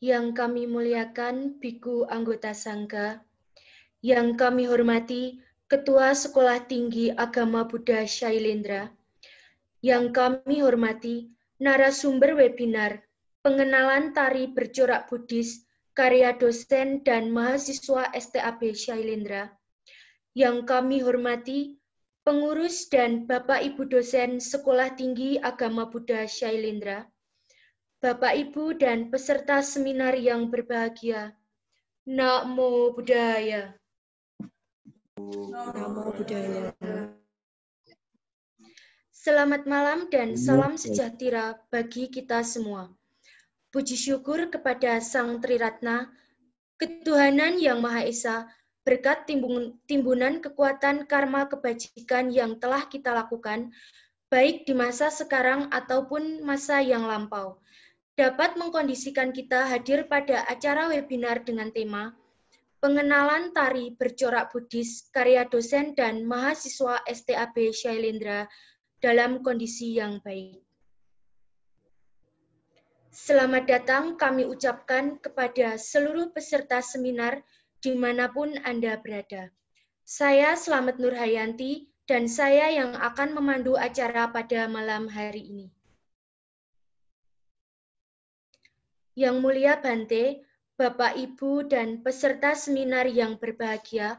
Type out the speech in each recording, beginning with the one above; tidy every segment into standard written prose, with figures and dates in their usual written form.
yang kami muliakan biku anggota Sangga, yang kami hormati Ketua Sekolah Tinggi Agama Buddha Shailendra, yang kami hormati narasumber webinar pengenalan tari bercorak Buddhis karya dosen dan mahasiswa STAB Shailendra, yang kami hormati pengurus dan Bapak Ibu dosen Sekolah Tinggi Agama Buddha Shailendra, Bapak Ibu dan peserta seminar yang berbahagia. Namo Buddhaya. Namo Buddhaya. Selamat malam dan salam sejahtera bagi kita semua. Puji syukur kepada Sang Triratna, Ketuhanan Yang Maha Esa, berkat timbunan kekuatan karma kebajikan yang telah kita lakukan, baik di masa sekarang ataupun masa yang lampau, dapat mengkondisikan kita hadir pada acara webinar dengan tema Pengenalan Tari Bercorak Buddhis karya dosen dan mahasiswa STAB Shailendra dalam kondisi yang baik. Selamat datang kami ucapkan kepada seluruh peserta seminar dimanapun Anda berada. Saya Slamet Nurhayanti dan saya yang akan memandu acara pada malam hari ini. Yang mulia Bante, Bapak Ibu dan peserta seminar yang berbahagia,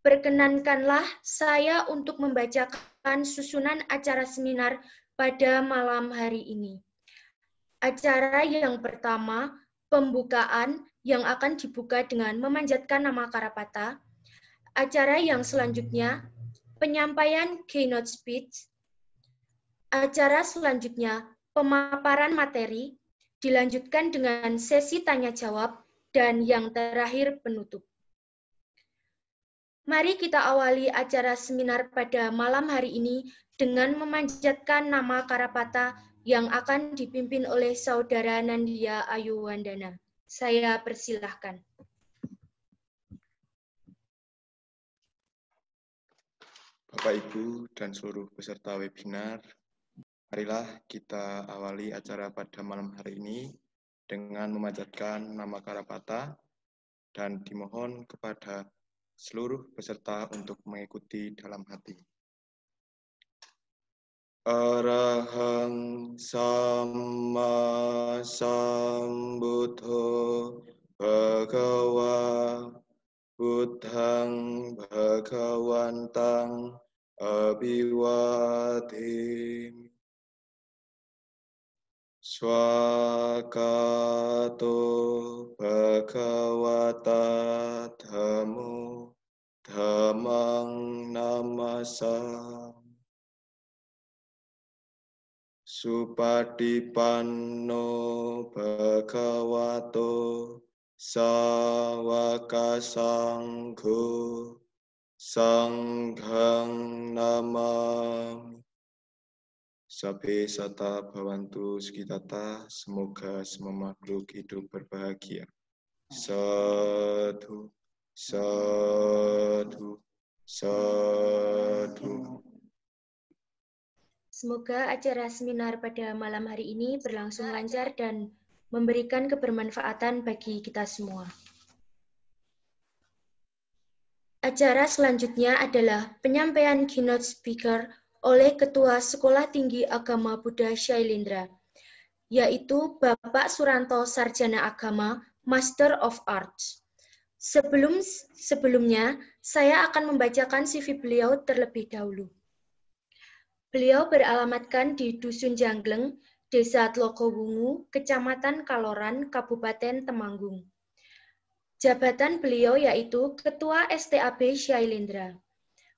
perkenankanlah saya untuk membacakan susunan acara seminar pada malam hari ini. Acara yang pertama, pembukaan yang akan dibuka dengan memanjatkan nama Karapata. Acara yang selanjutnya, penyampaian keynote speech. Acara selanjutnya, pemaparan materi, dilanjutkan dengan sesi tanya-jawab, dan yang terakhir penutup. Mari kita awali acara seminar pada malam hari ini dengan memanjatkan nama Karapata yang akan dipimpin oleh Saudara Nandia Ayuwandana. Saya persilahkan. Bapak, Ibu, dan seluruh peserta webinar, marilah kita awali acara pada malam hari ini dengan memanjatkan nama Karapata dan dimohon kepada seluruh peserta untuk mengikuti dalam hati. Arahang Samma Sambuddho Bhagava Buddhang Bhagawantang Abhiwadhimi Swakato Bhagavata Dhammo Dhammang Namasam Supatipanno Bhagavato Sawaka Sangho Sanghang Namami. Sabe sata bhavantu sukitata, semoga semua makhluk hidup berbahagia. Sadhu, sadhu, sadhu. Semoga acara seminar pada malam hari ini berlangsung lancar dan memberikan kebermanfaatan bagi kita semua. Acara selanjutnya adalah penyampaian keynote speaker oleh Ketua Sekolah Tinggi Agama Buddha Shailendra, yaitu Bapak Suranto Sarjana Agama, Master of Arts. Sebelumnya, saya akan membacakan CV beliau terlebih dahulu. Beliau beralamatkan di Dusun Jangleng, Desa Tlogowungu, Kecamatan Kaloran, Kabupaten Temanggung. Jabatan beliau yaitu Ketua STAB Shailendra.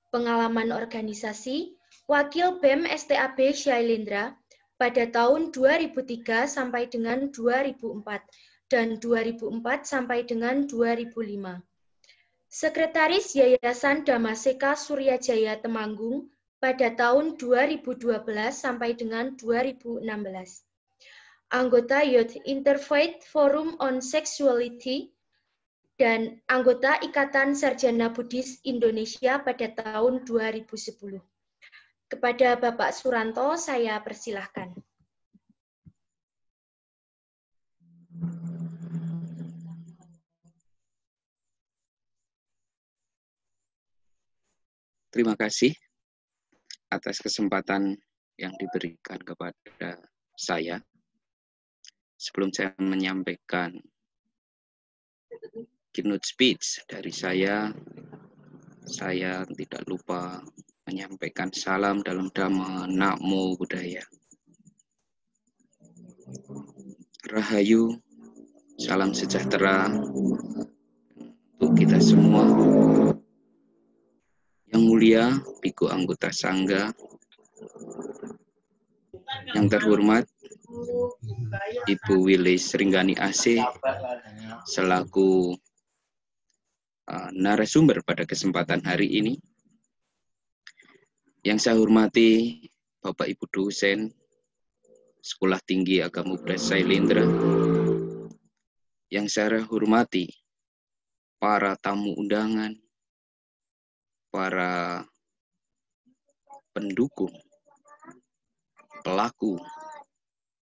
Pengalaman organisasi, Wakil BEM STAB Shailendra pada tahun 2003 sampai dengan 2004 dan 2004 sampai dengan 2005. Sekretaris Yayasan Damaseka Suryajaya Temanggung pada tahun 2012 sampai dengan 2016. Anggota Youth Interfaith Forum on Sexuality dan anggota Ikatan Sarjana Buddhis Indonesia pada tahun 2010. Kepada Bapak Suranto, saya persilahkan. Terima kasih atas kesempatan yang diberikan kepada saya. Sebelum saya menyampaikan keynote speech dari saya tidak lupa menyampaikan salam dalam Dhamma Namo Buddhaya. Rahayu, salam sejahtera untuk kita semua. Yang mulia, Biku anggota Sangga, yang terhormat Ibu Wilis Ringgani AC selaku narasumber pada kesempatan hari ini. Yang saya hormati Bapak Ibu dosen Sekolah Tinggi Agama Buddha Sailendra. Yang saya hormati para tamu undangan, para pendukung, pelaku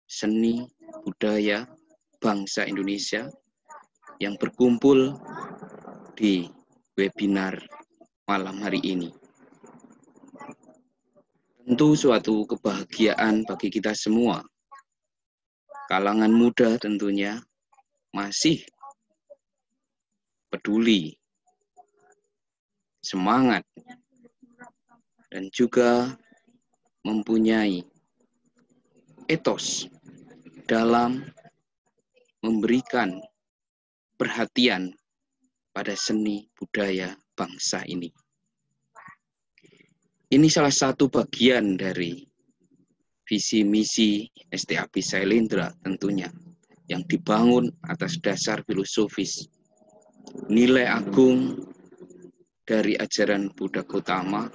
seni budaya bangsa Indonesia yang berkumpul di webinar malam hari ini. Tentu suatu kebahagiaan bagi kita semua. Kalangan muda tentunya masih peduli, semangat, dan juga mempunyai etos dalam memberikan perhatian pada seni budaya bangsa ini. Ini salah satu bagian dari visi misi STAB Sailendra tentunya, yang dibangun atas dasar filosofis nilai agung dari ajaran Buddha Gautama,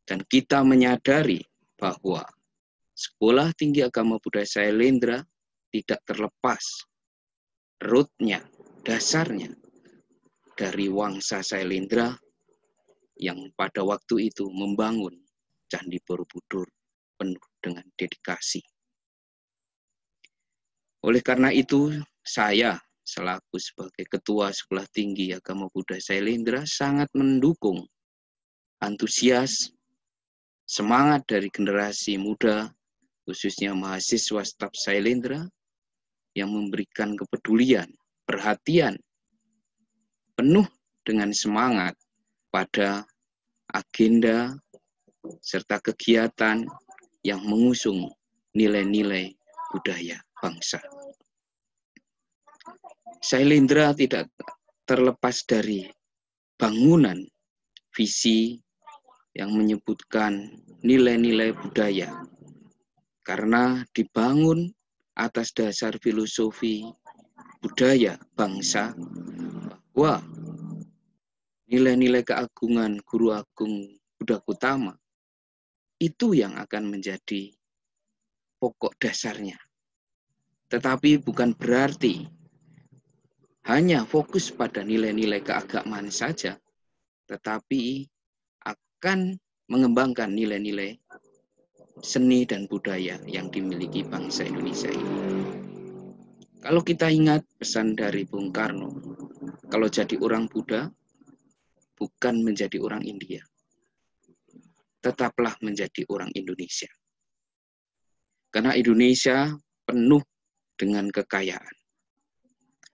dan kita menyadari bahwa Sekolah Tinggi Agama Buddha Sailendra tidak terlepas rootnya, dasarnya dari Wangsa Sailendra yang pada waktu itu membangun Candi Borobudur penuh dengan dedikasi. Oleh karena itu, saya selaku sebagai Ketua Sekolah Tinggi Agama Buddha Sailendra sangat mendukung antusias, semangat dari generasi muda, khususnya mahasiswa staf Sailendra, yang memberikan kepedulian, perhatian, penuh dengan semangat pada agenda serta kegiatan yang mengusung nilai-nilai budaya bangsa. Sailendra tidak terlepas dari bangunan visi yang menyebutkan nilai-nilai budaya, karena dibangun atas dasar filosofi budaya bangsa, bahwa nilai-nilai keagungan Guru Agung Buddha Gautama itu yang akan menjadi pokok dasarnya. Tetapi bukan berarti hanya fokus pada nilai-nilai keagamaan saja, tetapi akan mengembangkan nilai-nilai seni dan budaya yang dimiliki bangsa Indonesia ini. Kalau kita ingat pesan dari Bung Karno, kalau jadi orang Buddha, bukan menjadi orang India, tetaplah menjadi orang Indonesia. Karena Indonesia penuh dengan kekayaan.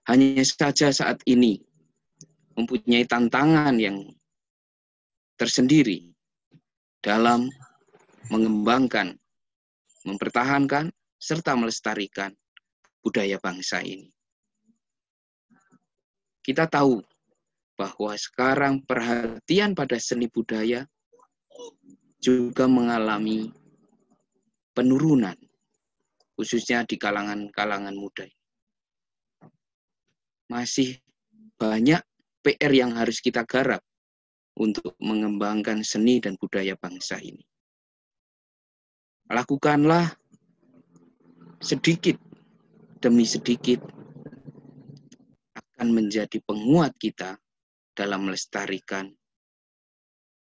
Hanya saja saat ini mempunyai tantangan yang tersendiri dalam mengembangkan, mempertahankan, serta melestarikan budaya bangsa ini. Kita tahu bahwa sekarang perhatian pada seni budaya juga mengalami penurunan, khususnya di kalangan muda. Masih banyak PR yang harus kita garap untuk mengembangkan seni dan budaya bangsa ini. Lakukanlah sedikit demi sedikit akan menjadi penguat kita dalam melestarikan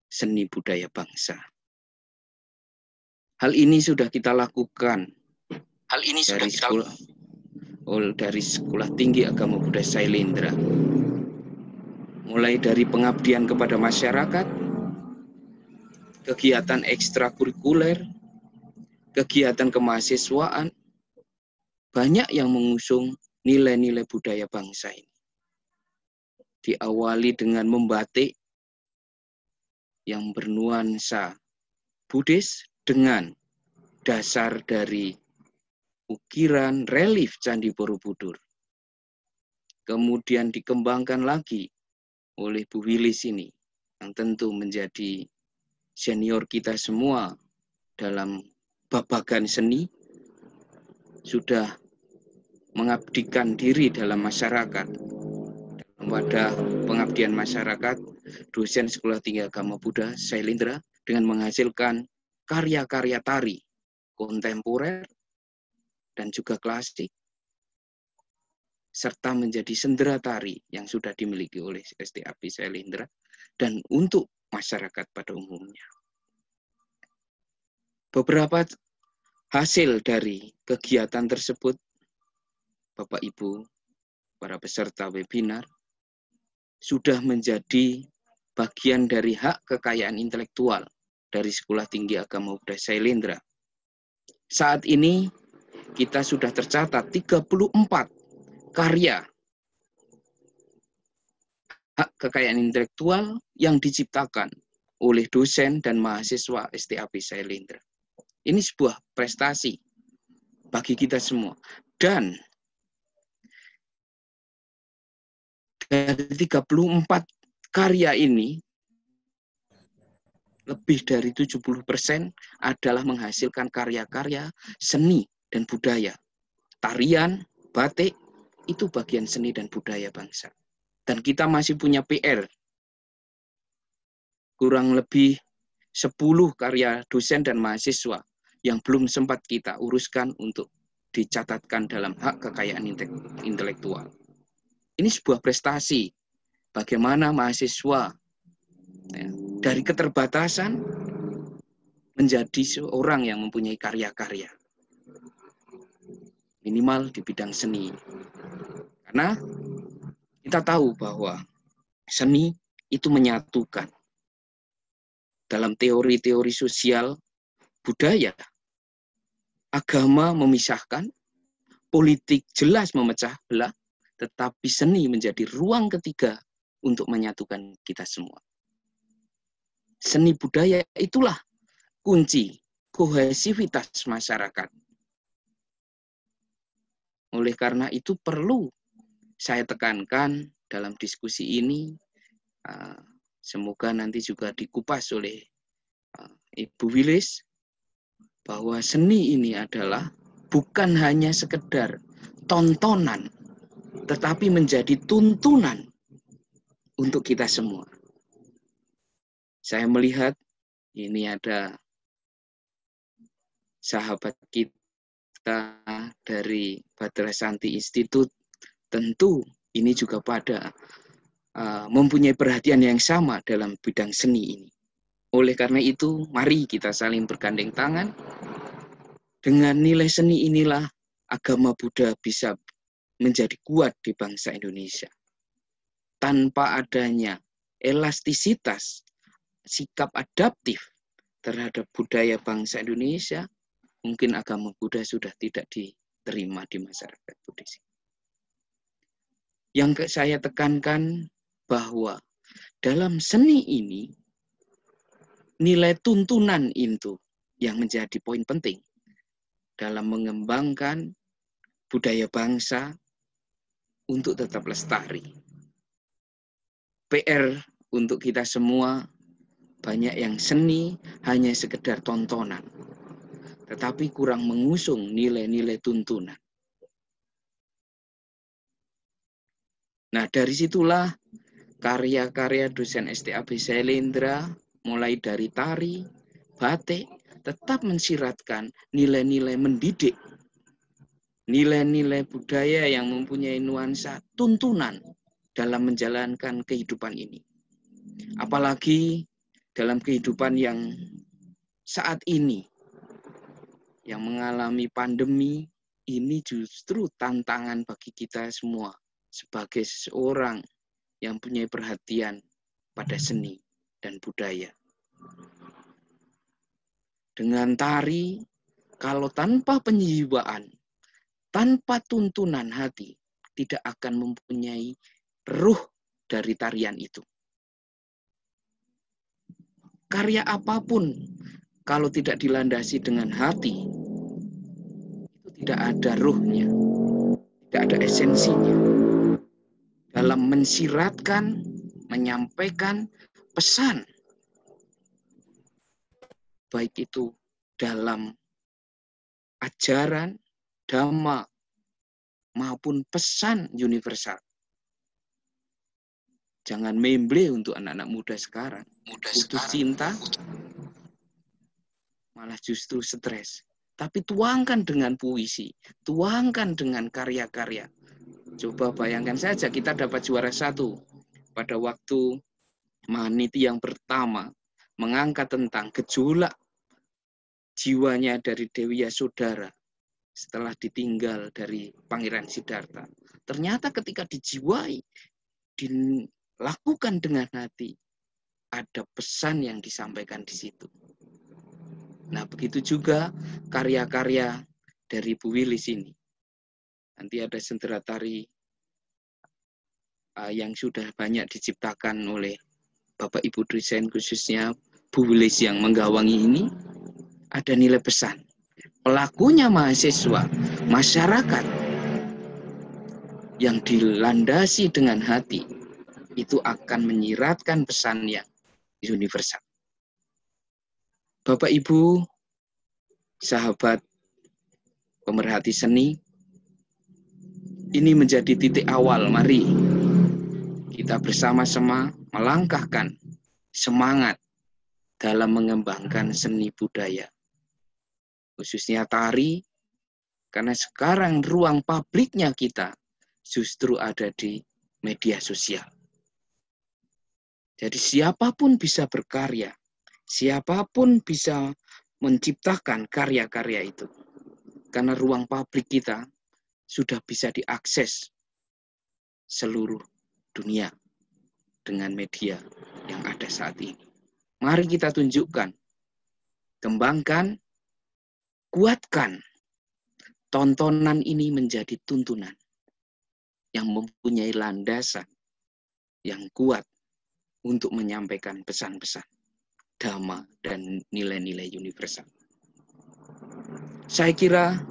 seni budaya bangsa. Hal ini sudah kita lakukan dari Sekolah Tinggi Agama Buddha Sailendra. Mulai dari pengabdian kepada masyarakat, kegiatan ekstrakurikuler, kegiatan kemahasiswaan, banyak yang mengusung nilai-nilai budaya bangsa ini. Diawali dengan membatik yang bernuansa Buddhis dengan dasar dari ukiran relief Candi Borobudur. Kemudian dikembangkan lagi oleh Bu Wilis ini, yang tentu menjadi senior kita semua dalam babagan seni, sudah mengabdikan diri dalam masyarakat, dalam wadah pengabdian masyarakat, dosen Sekolah Tinggi Agama Buddha Sailendra, dengan menghasilkan karya-karya tari kontemporer dan juga klasik, serta menjadi sendera tari yang sudah dimiliki oleh STAP Sailendra dan untuk masyarakat pada umumnya. Beberapa hasil dari kegiatan tersebut, Bapak Ibu, para peserta webinar, sudah menjadi bagian dari hak kekayaan intelektual dari Sekolah Tinggi Agama Buddha Sailendra. Saat ini kita sudah tercatat 34 karya hak kekayaan intelektual yang diciptakan oleh dosen dan mahasiswa STAP Sailendra. Ini sebuah prestasi bagi kita semua. Dan dari 34 karya ini, lebih dari 70% adalah menghasilkan karya-karya seni dan budaya. Tarian, batik, itu bagian seni dan budaya bangsa. Dan kita masih punya PR. Kurang lebih 10 karya dosen dan mahasiswa yang belum sempat kita uruskan untuk dicatatkan dalam hak kekayaan intelektual. Ini sebuah prestasi. Bagaimana mahasiswa dari keterbatasan menjadi seorang yang mempunyai karya-karya. Minimal di bidang seni. Karena kita tahu bahwa seni itu menyatukan. Dalam teori-teori sosial budaya, agama memisahkan, politik jelas memecah belah, tetapi seni menjadi ruang ketiga untuk menyatukan kita semua. Seni budaya itulah kunci kohesivitas masyarakat. Oleh karena itu perlu saya tekankan dalam diskusi ini, semoga nanti juga dikupas oleh Ibu Wilis, bahwa seni ini adalah bukan hanya sekedar tontonan, tetapi menjadi tuntunan untuk kita semua. Saya melihat ini ada sahabat kita dari Badra Santi Institute, tentu ini juga pada mempunyai perhatian yang sama dalam bidang seni ini. Oleh karena itu, mari kita saling bergandeng tangan. Dengan nilai seni inilah agama Buddha bisa menjadi kuat di bangsa Indonesia. Tanpa adanya elastisitas, sikap adaptif terhadap budaya bangsa Indonesia, mungkin agama Buddha sudah tidak diterima di masyarakat Buddhis. Yang saya tekankan bahwa dalam seni ini, nilai tuntunan itu yang menjadi poin penting dalam mengembangkan budaya bangsa untuk tetap lestari. PR untuk kita semua, banyak yang seni hanya sekedar tontonan, tetapi kurang mengusung nilai-nilai tuntunan. Nah, dari situlah karya-karya dosen STAP Sailendra, mulai dari tari, batik, tetap mensiratkan nilai-nilai mendidik, nilai-nilai budaya yang mempunyai nuansa tuntunan dalam menjalankan kehidupan ini. Apalagi dalam kehidupan yang saat ini, yang mengalami pandemi, ini justru tantangan bagi kita semua sebagai seorang yang punya perhatian pada seni dan budaya. Dengan tari, kalau tanpa penjiwaan, tanpa tuntunan hati, tidak akan mempunyai ruh dari tarian itu. Karya apapun, kalau tidak dilandasi dengan hati, itu tidak ada ruhnya, tidak ada esensinya. Dalam mensiratkan, menyampaikan pesan, baik itu dalam ajaran, dhamma, maupun pesan universal. Jangan memble untuk anak-anak muda sekarang. Putus cinta, malah justru stres. Tapi tuangkan dengan puisi, tuangkan dengan karya-karya. Coba bayangkan saja kita dapat juara 1 pada waktu Mahaniti yang pertama mengangkat tentang gejolak jiwanya dari Dewi Yasodhara setelah ditinggal dari Pangeran Siddhartha. Ternyata ketika dijiwai, dilakukan dengan hati, ada pesan yang disampaikan di situ. Nah, begitu juga karya-karya dari Bu Wilis ini. Nanti ada sendera tari yang sudah banyak diciptakan oleh Bapak Ibu dosen, khususnya Bu Wilis yang menggawangi ini, ada nilai pesan. Pelakunya mahasiswa, masyarakat yang dilandasi dengan hati, itu akan menyiratkan pesan yang universal. Bapak Ibu, sahabat pemerhati seni, ini menjadi titik awal. Mari kita bersama-sama melangkahkan semangat dalam mengembangkan seni budaya, khususnya tari, karena sekarang ruang publiknya kita justru ada di media sosial. Jadi siapapun bisa berkarya, siapapun bisa menciptakan karya-karya itu. Karena ruang publik kita sudah bisa diakses seluruh dunia dengan media yang ada saat ini. Mari kita tunjukkan, kembangkan, kuatkan. Tontonan ini menjadi tuntunan yang mempunyai landasan yang kuat untuk menyampaikan pesan-pesan dhamma dan nilai-nilai universal. Saya kira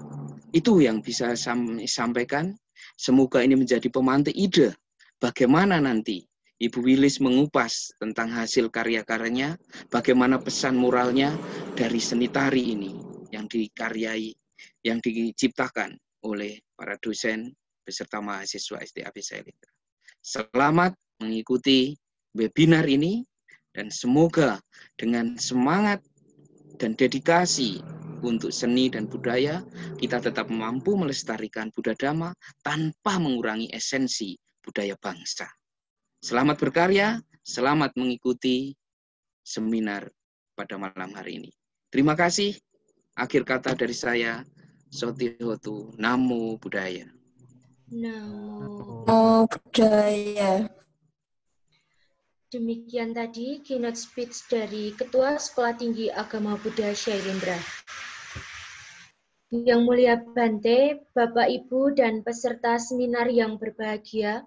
itu yang bisa saya sampaikan. Semoga ini menjadi pemantik ide bagaimana nanti Ibu Wilis mengupas tentang hasil karya-karyanya, bagaimana pesan moralnya dari seni tari ini yang dikaryai, yang diciptakan oleh para dosen beserta mahasiswa SDAP Sailendra. Selamat mengikuti webinar ini, dan semoga dengan semangat dan dedikasi untuk seni dan budaya, kita tetap mampu melestarikan Buddha Dhamma tanpa mengurangi esensi budaya bangsa. Selamat berkarya, selamat mengikuti seminar pada malam hari ini. Terima kasih. Akhir kata dari saya, Sotihotu, Namo Buddhaya. Namo Buddhaya. Demikian tadi keynote speech dari Ketua Sekolah Tinggi Agama Buddha Shailendra. Yang mulia Bante, Bapak Ibu dan peserta seminar yang berbahagia,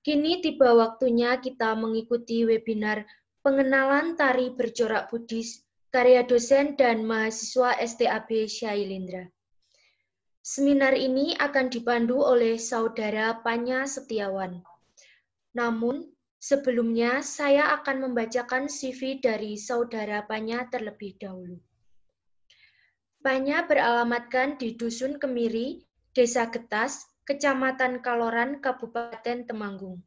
kini tiba waktunya kita mengikuti webinar pengenalan tari bercorak Buddhis karya dosen dan mahasiswa STAB Shailendra. Seminar ini akan dipandu oleh Saudara Panya Setiawan. Namun, sebelumnya saya akan membacakan CV dari Saudara Panya terlebih dahulu. Panya beralamatkan di Dusun Kemiri, Desa Getas, Kecamatan Kaloran, Kabupaten Temanggung.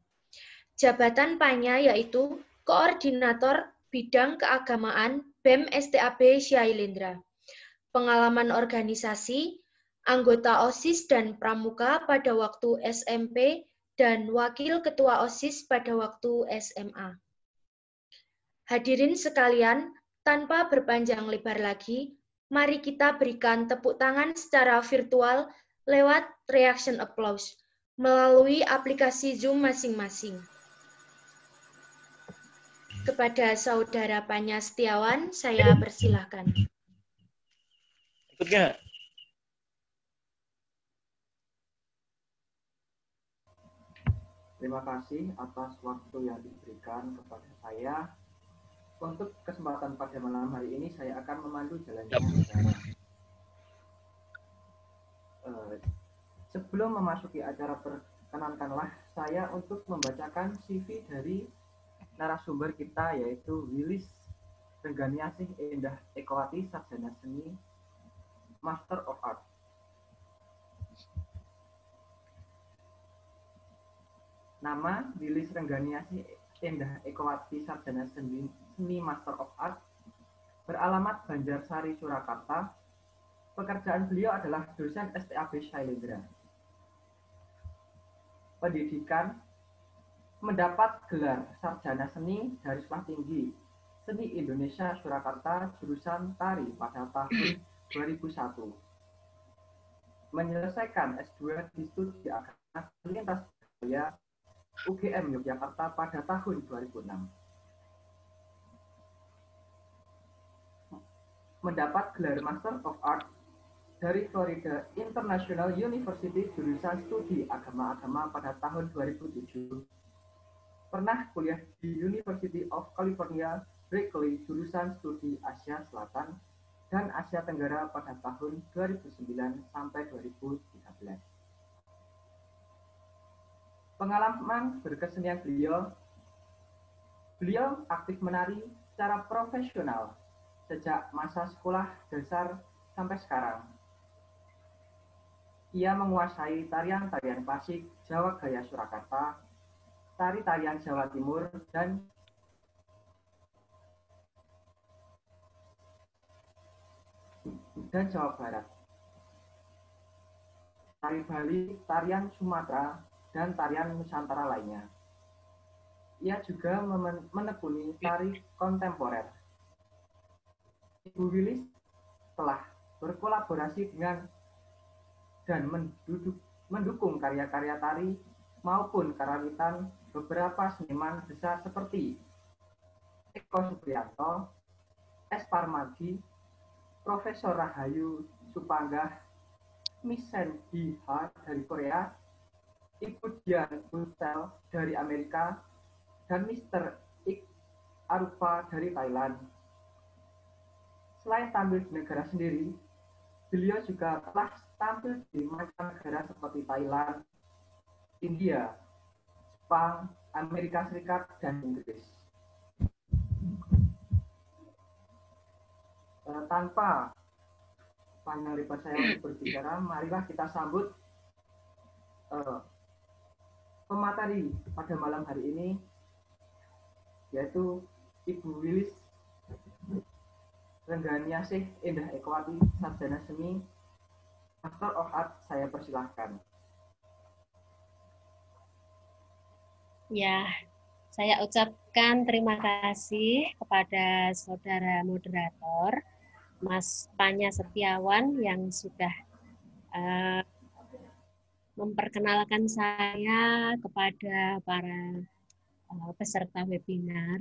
Jabatan Panya yaitu Koordinator Bidang Keagamaan BEM STAB Shailendra. Pengalaman organisasi, anggota OSIS dan Pramuka pada waktu SMP, dan Wakil Ketua OSIS pada waktu SMA. Hadirin sekalian, tanpa berpanjang lebar lagi, mari kita berikan tepuk tangan secara virtual lewat reaction applause melalui aplikasi Zoom masing-masing. Kepada Saudara Panya Setiawan, saya persilahkan. Ikut nggak? Terima kasih atas waktu yang diberikan kepada saya. Untuk kesempatan pada malam hari ini, saya akan memandu jalannya acara. Sebelum memasuki acara, perkenankanlah saya untuk membacakan CV dari narasumber kita, yaitu Wilis Rengganiasih Endah Ekowati, Sarjana Seni, Master of Art. Nama Wilis Rengganiasih Endah Ekowati, Sarjana Seni Master of Art, beralamat Banjarsari, Surakarta. Pekerjaan beliau adalah dosen STAB Shailendra. Pendidikan, mendapat gelar Sarjana Seni dari Sekolah Tinggi Seni Indonesia Surakarta jurusan Tari pada tahun 2001. Menyelesaikan S2 di Studi Agama Lintas Budaya UGM Yogyakarta pada tahun 2006. Mendapat gelar Master of Art dari Florida International University jurusan Studi Agama-Agama pada tahun 2007. Pernah kuliah di University of California, Berkeley jurusan Studi Asia Selatan dan Asia Tenggara pada tahun 2009 sampai 2013. Pengalaman berkesenian beliau aktif menari secara profesional sejak masa sekolah dasar sampai sekarang. Ia menguasai tarian-tarian klasik Jawa Gaya Surakarta, tari-tarian Jawa Timur, dan Jawa Barat, tari Bali, tarian Sumatera, dan tarian Nusantara lainnya. Ia juga menekuni tari kontemporer. Ibu Wilis telah berkolaborasi dengan dan mendukung karya-karya tari maupun karawitan beberapa seniman besar seperti Eko Supriyanto, S. Parmadi, Profesor Rahayu Supanggah, Miss Sandy Ha dari Korea, Ibu Dian Bunsel dari Amerika, dan Mr. Ik Arupa dari Thailand. Selain tampil di negara sendiri, beliau juga telah tampil di mancanegara seperti Thailand, India, Jepang, Amerika Serikat, dan Inggris. Tanpa panjang lebar saya untuk berbicara, marilah kita sambut pemateri pada malam hari ini, yaitu Ibu Wilis Rengganiasih Endah Ekowati, Sarjana Seni, Master of Art. Saya persilahkan. Ya, saya ucapkan terima kasih kepada saudara moderator, Mas Panya Setiawan, yang sudah memperkenalkan saya kepada para peserta webinar.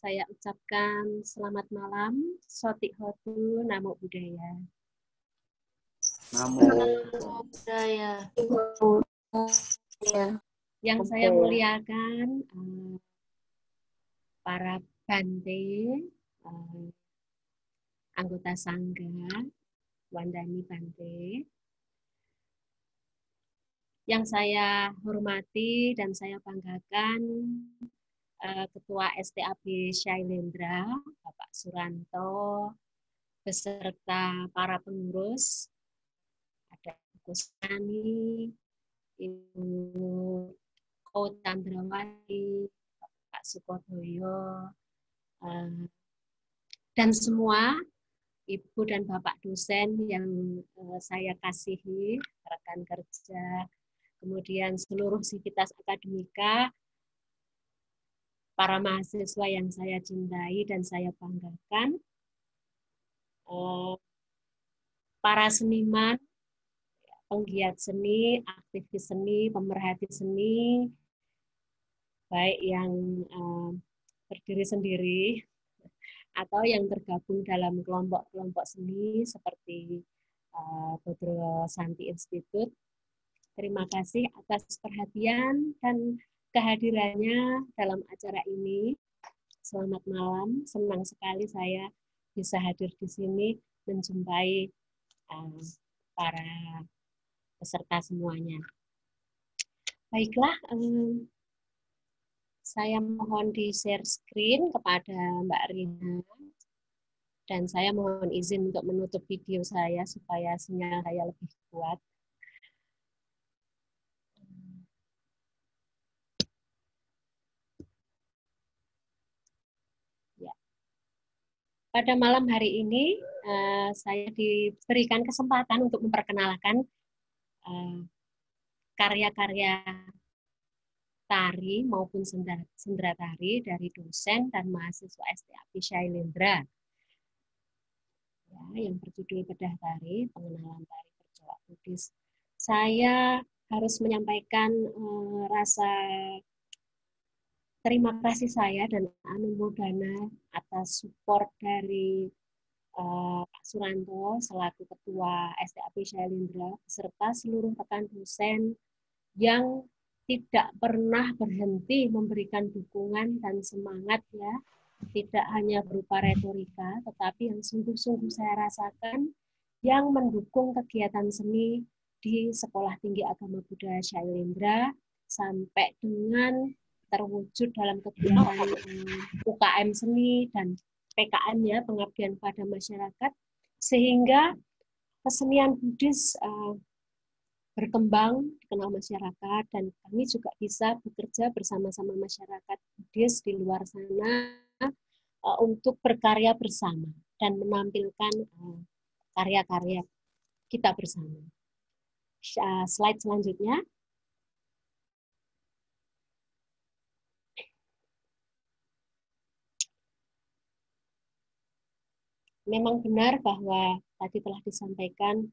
Saya ucapkan selamat malam, Sotik Hotu, Namo Buddhaya. Namo Buddhaya. Yang saya muliakan para Bante, anggota Sangga, Wandani Bante. Yang saya hormati dan saya banggakan Ketua STAB Shailendra, Bapak Suranto, beserta para pengurus, ada Ibu Sani, Ibu Ko Chandrawati, Pak Sukodoyo, dan semua Ibu dan Bapak dosen yang saya kasihi, rekan kerja, kemudian seluruh sivitas akademika, para mahasiswa yang saya cintai dan saya banggakan, para seniman, penggiat seni, aktivis seni, pemerhati seni, baik yang berdiri sendiri atau yang tergabung dalam kelompok-kelompok seni seperti Bodro Santi Institute. Terima kasih atas perhatian dan kehadirannya dalam acara ini. Selamat malam, senang sekali saya bisa hadir di sini menjumpai para peserta semuanya. Baiklah, saya mohon di-share screen kepada Mbak Rina. Dan saya mohon izin untuk menutup video saya supaya sinyal saya lebih kuat. Ya. Pada malam hari ini, saya diberikan kesempatan untuk memperkenalkan karya-karya tari maupun sendera tari dari dosen dan mahasiswa STAP Shailendra. Ya, yang berjudul Bedah Tari, Pengenalan Tari Bercorak Buddhis. Saya harus menyampaikan rasa terima kasih saya dan anumodana atas support dari Pak Suranto selaku Ketua STAP Shailendra beserta seluruh rekan dosen yang tidak pernah berhenti memberikan dukungan dan semangat ya. Tidak hanya berupa retorika, tetapi yang sungguh-sungguh saya rasakan yang mendukung kegiatan seni di Sekolah Tinggi Agama Budaya Shailendra sampai dengan terwujud dalam kegiatan UKM seni dan PKM ya, pengabdian pada masyarakat, sehingga kesenian Buddhis berkembang, dikenal masyarakat, dan kami juga bisa bekerja bersama-sama masyarakat Buddhis di luar sana untuk berkarya bersama dan menampilkan karya-karya kita bersama. Slide selanjutnya. Memang benar bahwa tadi telah disampaikan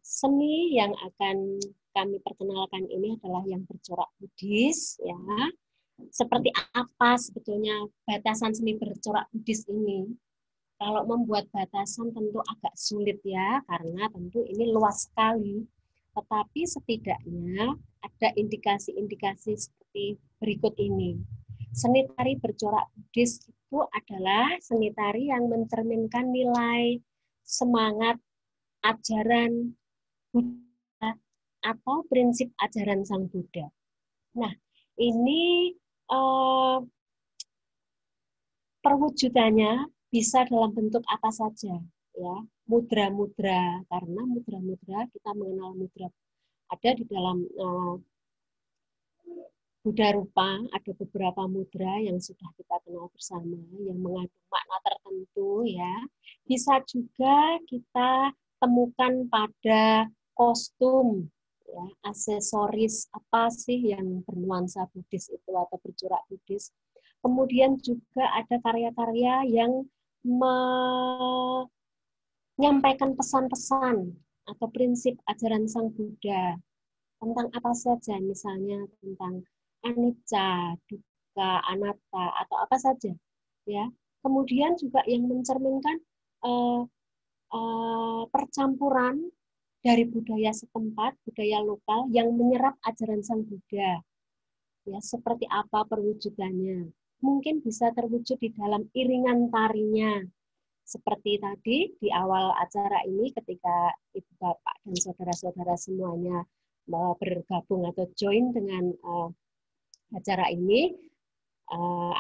seni yang akan kami perkenalkan ini adalah yang bercorak Buddhis, ya. Seperti apa sebetulnya batasan seni bercorak Buddhis ini? Kalau membuat batasan tentu agak sulit ya, karena tentu ini luas sekali. Tetapi setidaknya ada indikasi-indikasi seperti berikut ini. Seni tari bercorak Buddhis itu adalah seni tari yang mencerminkan nilai, semangat, ajaran Buddha atau prinsip ajaran Sang Buddha. Nah, ini perwujudannya bisa dalam bentuk apa saja, ya. Mudra-mudra, karena mudra-mudra kita mengenal mudra ada di dalam Buddha Rupa, ada beberapa mudra yang sudah kita kenal bersama yang mengandung makna tertentu, ya. Bisa juga kita temukan pada kostum, ya, aksesoris apa sih yang bernuansa Buddhis itu atau bercorak Buddhis. Kemudian juga ada karya-karya yang menyampaikan pesan-pesan atau prinsip ajaran Sang Buddha tentang apa saja, misalnya tentang anicca, dukkha, anatta atau apa saja, ya. Kemudian juga yang mencerminkan percampuran dari budaya setempat, budaya lokal yang menyerap ajaran Sang Buddha. Ya, seperti apa perwujudannya? Mungkin bisa terwujud di dalam iringan tarinya. Seperti tadi di awal acara ini ketika Ibu Bapak dan saudara-saudara semuanya bergabung atau join dengan acara ini,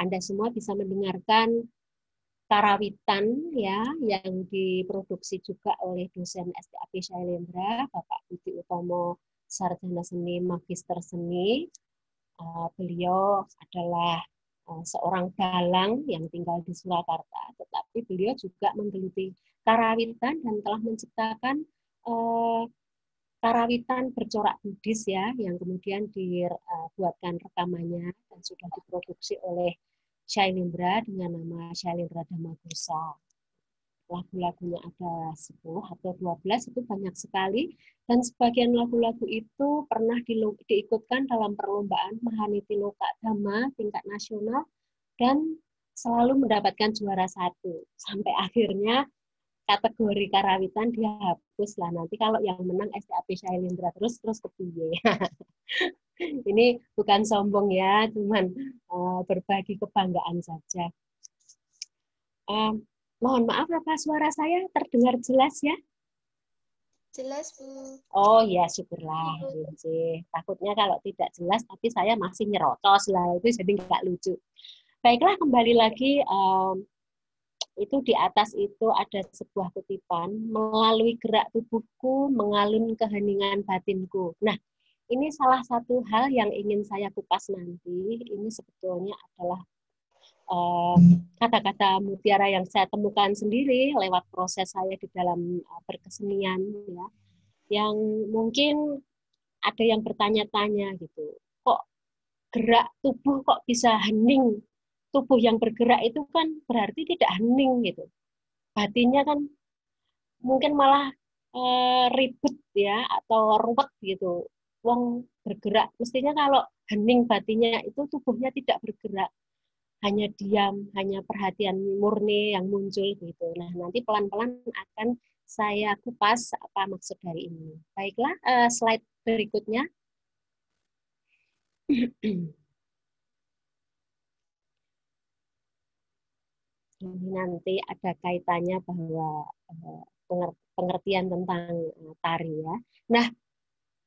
Anda semua bisa mendengarkan karawitan ya yang diproduksi juga oleh dosen STAP Shailendra, Bapak Budi Utomo, Sarjana Seni, Magister Seni. Beliau adalah seorang dalang yang tinggal di Surakarta, tetapi beliau juga menggeluti karawitan dan telah menciptakan karawitan bercorak Buddhis ya, yang kemudian dibuatkan rekamannya dan sudah diproduksi oleh Shailendra dengan nama Shailendra Dhammagosa. Lagu-lagunya ada 10 atau 12, itu banyak sekali, dan sebagian lagu-lagu itu pernah diikutkan dalam perlombaan Mahaniti Loka Dhamma tingkat nasional, dan selalu mendapatkan juara 1 sampai akhirnya kategori karawitan dihapus lah. Nanti kalau yang menang STAP Shailendra terus kepiye. Ini bukan sombong ya, cuman berbagi kebanggaan saja. Mohon maaf, apa suara saya terdengar jelas ya? Jelas, Bu. Oh ya, syukurlah. Takutnya kalau tidak jelas, tapi saya masih nyerocos lah, itu jadi nggak lucu. Baiklah, kembali lagi. Itu di atas itu ada sebuah kutipan, melalui gerak tubuhku mengalun keheningan batinku. Nah, ini salah satu hal yang ingin saya kupas nanti. Ini sebetulnya adalah kata-kata mutiara yang saya temukan sendiri lewat proses saya di dalam berkesenian, ya. Yang mungkin ada yang bertanya-tanya gitu, kok gerak tubuh kok bisa hening? Tubuh yang bergerak itu kan berarti tidak hening gitu. Batinnya kan mungkin malah ribet ya atau ruwet gitu. Wong bergerak, mestinya kalau hening batinnya itu tubuhnya tidak bergerak, hanya diam, hanya perhatian murni yang muncul gitu. Nah, nanti pelan-pelan akan saya kupas apa maksud dari ini. Baiklah, slide berikutnya. Ini nanti ada kaitannya bahwa pengertian tentang tari ya. Nah,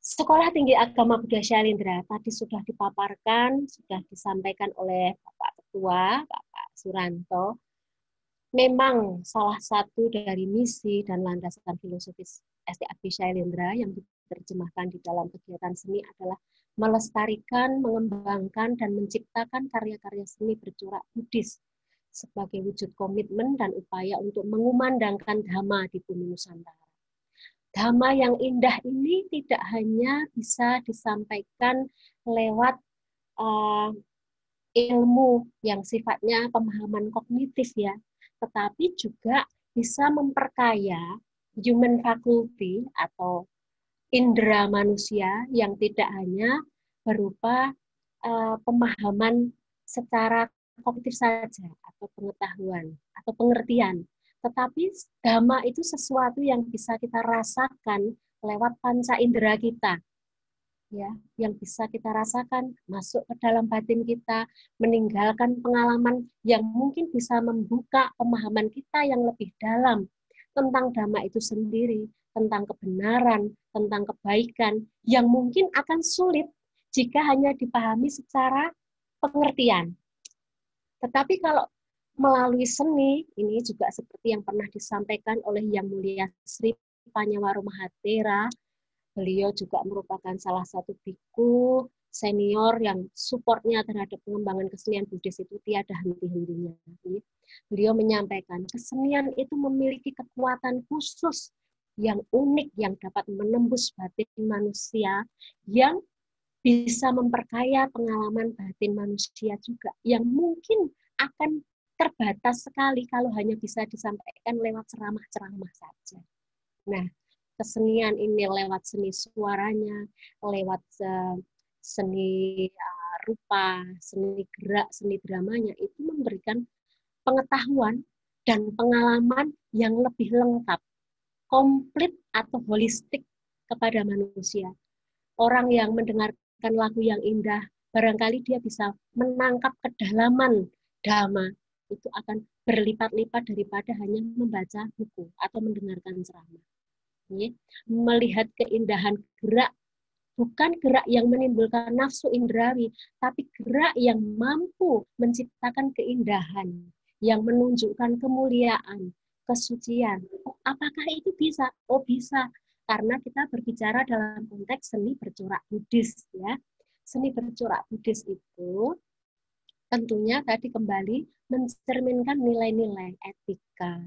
Sekolah Tinggi Agama Buddha Shailendra tadi sudah dipaparkan, sudah disampaikan oleh Bapak Ketua, Bapak Suranto. Memang salah satu dari misi dan landasan filosofis STAP Shailendra yang diterjemahkan di dalam kegiatan seni adalah melestarikan, mengembangkan, dan menciptakan karya-karya seni bercorak Buddhis sebagai wujud komitmen dan upaya untuk mengumandangkan Dhamma di bumi Nusantara. Dhamma yang indah ini tidak hanya bisa disampaikan lewat ilmu yang sifatnya pemahaman kognitif ya, tetapi juga bisa memperkaya human faculty atau indera manusia yang tidak hanya berupa pemahaman secara kognitif saja atau pengetahuan atau pengertian, tetapi dhamma itu sesuatu yang bisa kita rasakan lewat panca indera kita, ya, yang bisa kita rasakan masuk ke dalam batin kita, meninggalkan pengalaman yang mungkin bisa membuka pemahaman kita yang lebih dalam tentang dhamma itu sendiri, tentang kebenaran, tentang kebaikan yang mungkin akan sulit jika hanya dipahami secara pengertian. Tetapi kalau melalui seni, ini juga seperti yang pernah disampaikan oleh Yang Mulia Sri Panyawaro Mahathera, beliau juga merupakan salah satu biku senior yang supportnya terhadap pengembangan kesenian Buddhis itu tiada henti-hentinya. Beliau menyampaikan, kesenian itu memiliki kekuatan khusus yang unik yang dapat menembus batin manusia, yang bisa memperkaya pengalaman batin manusia juga, yang mungkin akan terbatas sekali kalau hanya bisa disampaikan lewat ceramah-ceramah saja. Nah, kesenian ini lewat seni suaranya, lewat seni rupa, seni gerak, seni dramanya, itu memberikan pengetahuan dan pengalaman yang lebih lengkap, komplit atau holistik kepada manusia. Orang yang mendengarkan lagu yang indah, barangkali dia bisa menangkap kedalaman dhamma, itu akan berlipat-lipat daripada hanya membaca buku atau mendengarkan ceramah. Melihat keindahan gerak, bukan gerak yang menimbulkan nafsu indrawi, tapi gerak yang mampu menciptakan keindahan, yang menunjukkan kemuliaan, kesucian. Oh, apakah itu bisa? Oh, bisa. Karena kita berbicara dalam konteks seni bercorak Buddhis, ya. Seni bercorak Buddhis itu tentunya tadi kembali mencerminkan nilai-nilai etika,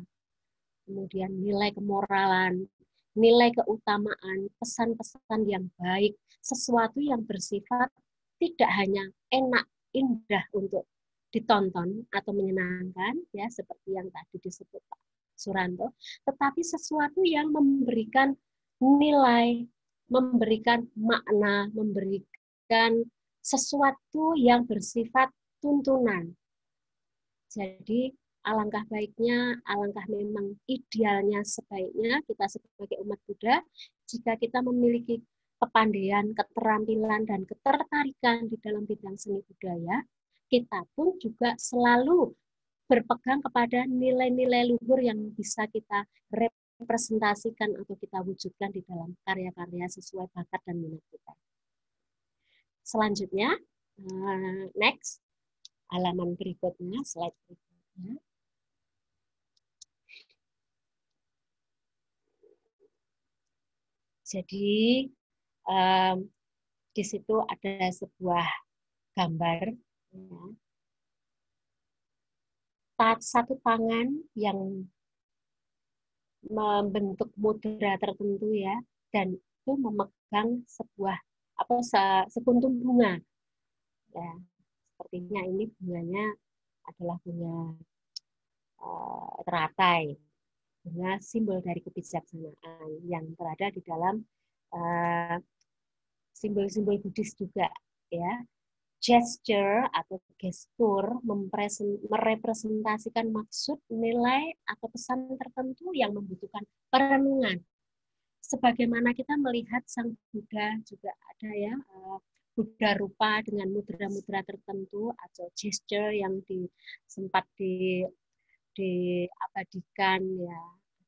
kemudian nilai kemoralan, nilai keutamaan, pesan-pesan yang baik, sesuatu yang bersifat tidak hanya enak, indah untuk ditonton atau menyenangkan, ya seperti yang tadi disebut Pak Suranto, tetapi sesuatu yang memberikan nilai, memberikan makna, memberikan sesuatu yang bersifat tuntunan. Jadi alangkah baiknya, alangkah memang idealnya sebaiknya kita sebagai umat Buddha, jika kita memiliki kepandaian, keterampilan, dan ketertarikan di dalam bidang seni budaya, kita pun juga selalu berpegang kepada nilai-nilai luhur yang bisa kita representasikan atau kita wujudkan di dalam karya-karya sesuai bakat dan minat kita. Selanjutnya, next, halaman berikutnya, slide berikutnya. Jadi, di situ ada sebuah gambar, satu tangan yang membentuk mudra tertentu ya, dan itu memegang sebuah sekuntum bunga. Ya, sepertinya ini bunganya adalah bunga teratai, bunga simbol dari kebijaksanaan yang berada di dalam simbol-simbol Buddhis juga ya. Gesture atau gestur merepresentasikan maksud, nilai, atau pesan tertentu yang membutuhkan perenungan. Sebagaimana kita melihat Sang Buddha juga ada ya, Buddha rupa dengan mudra-mudra tertentu atau gesture yang sempat diabadikan ya,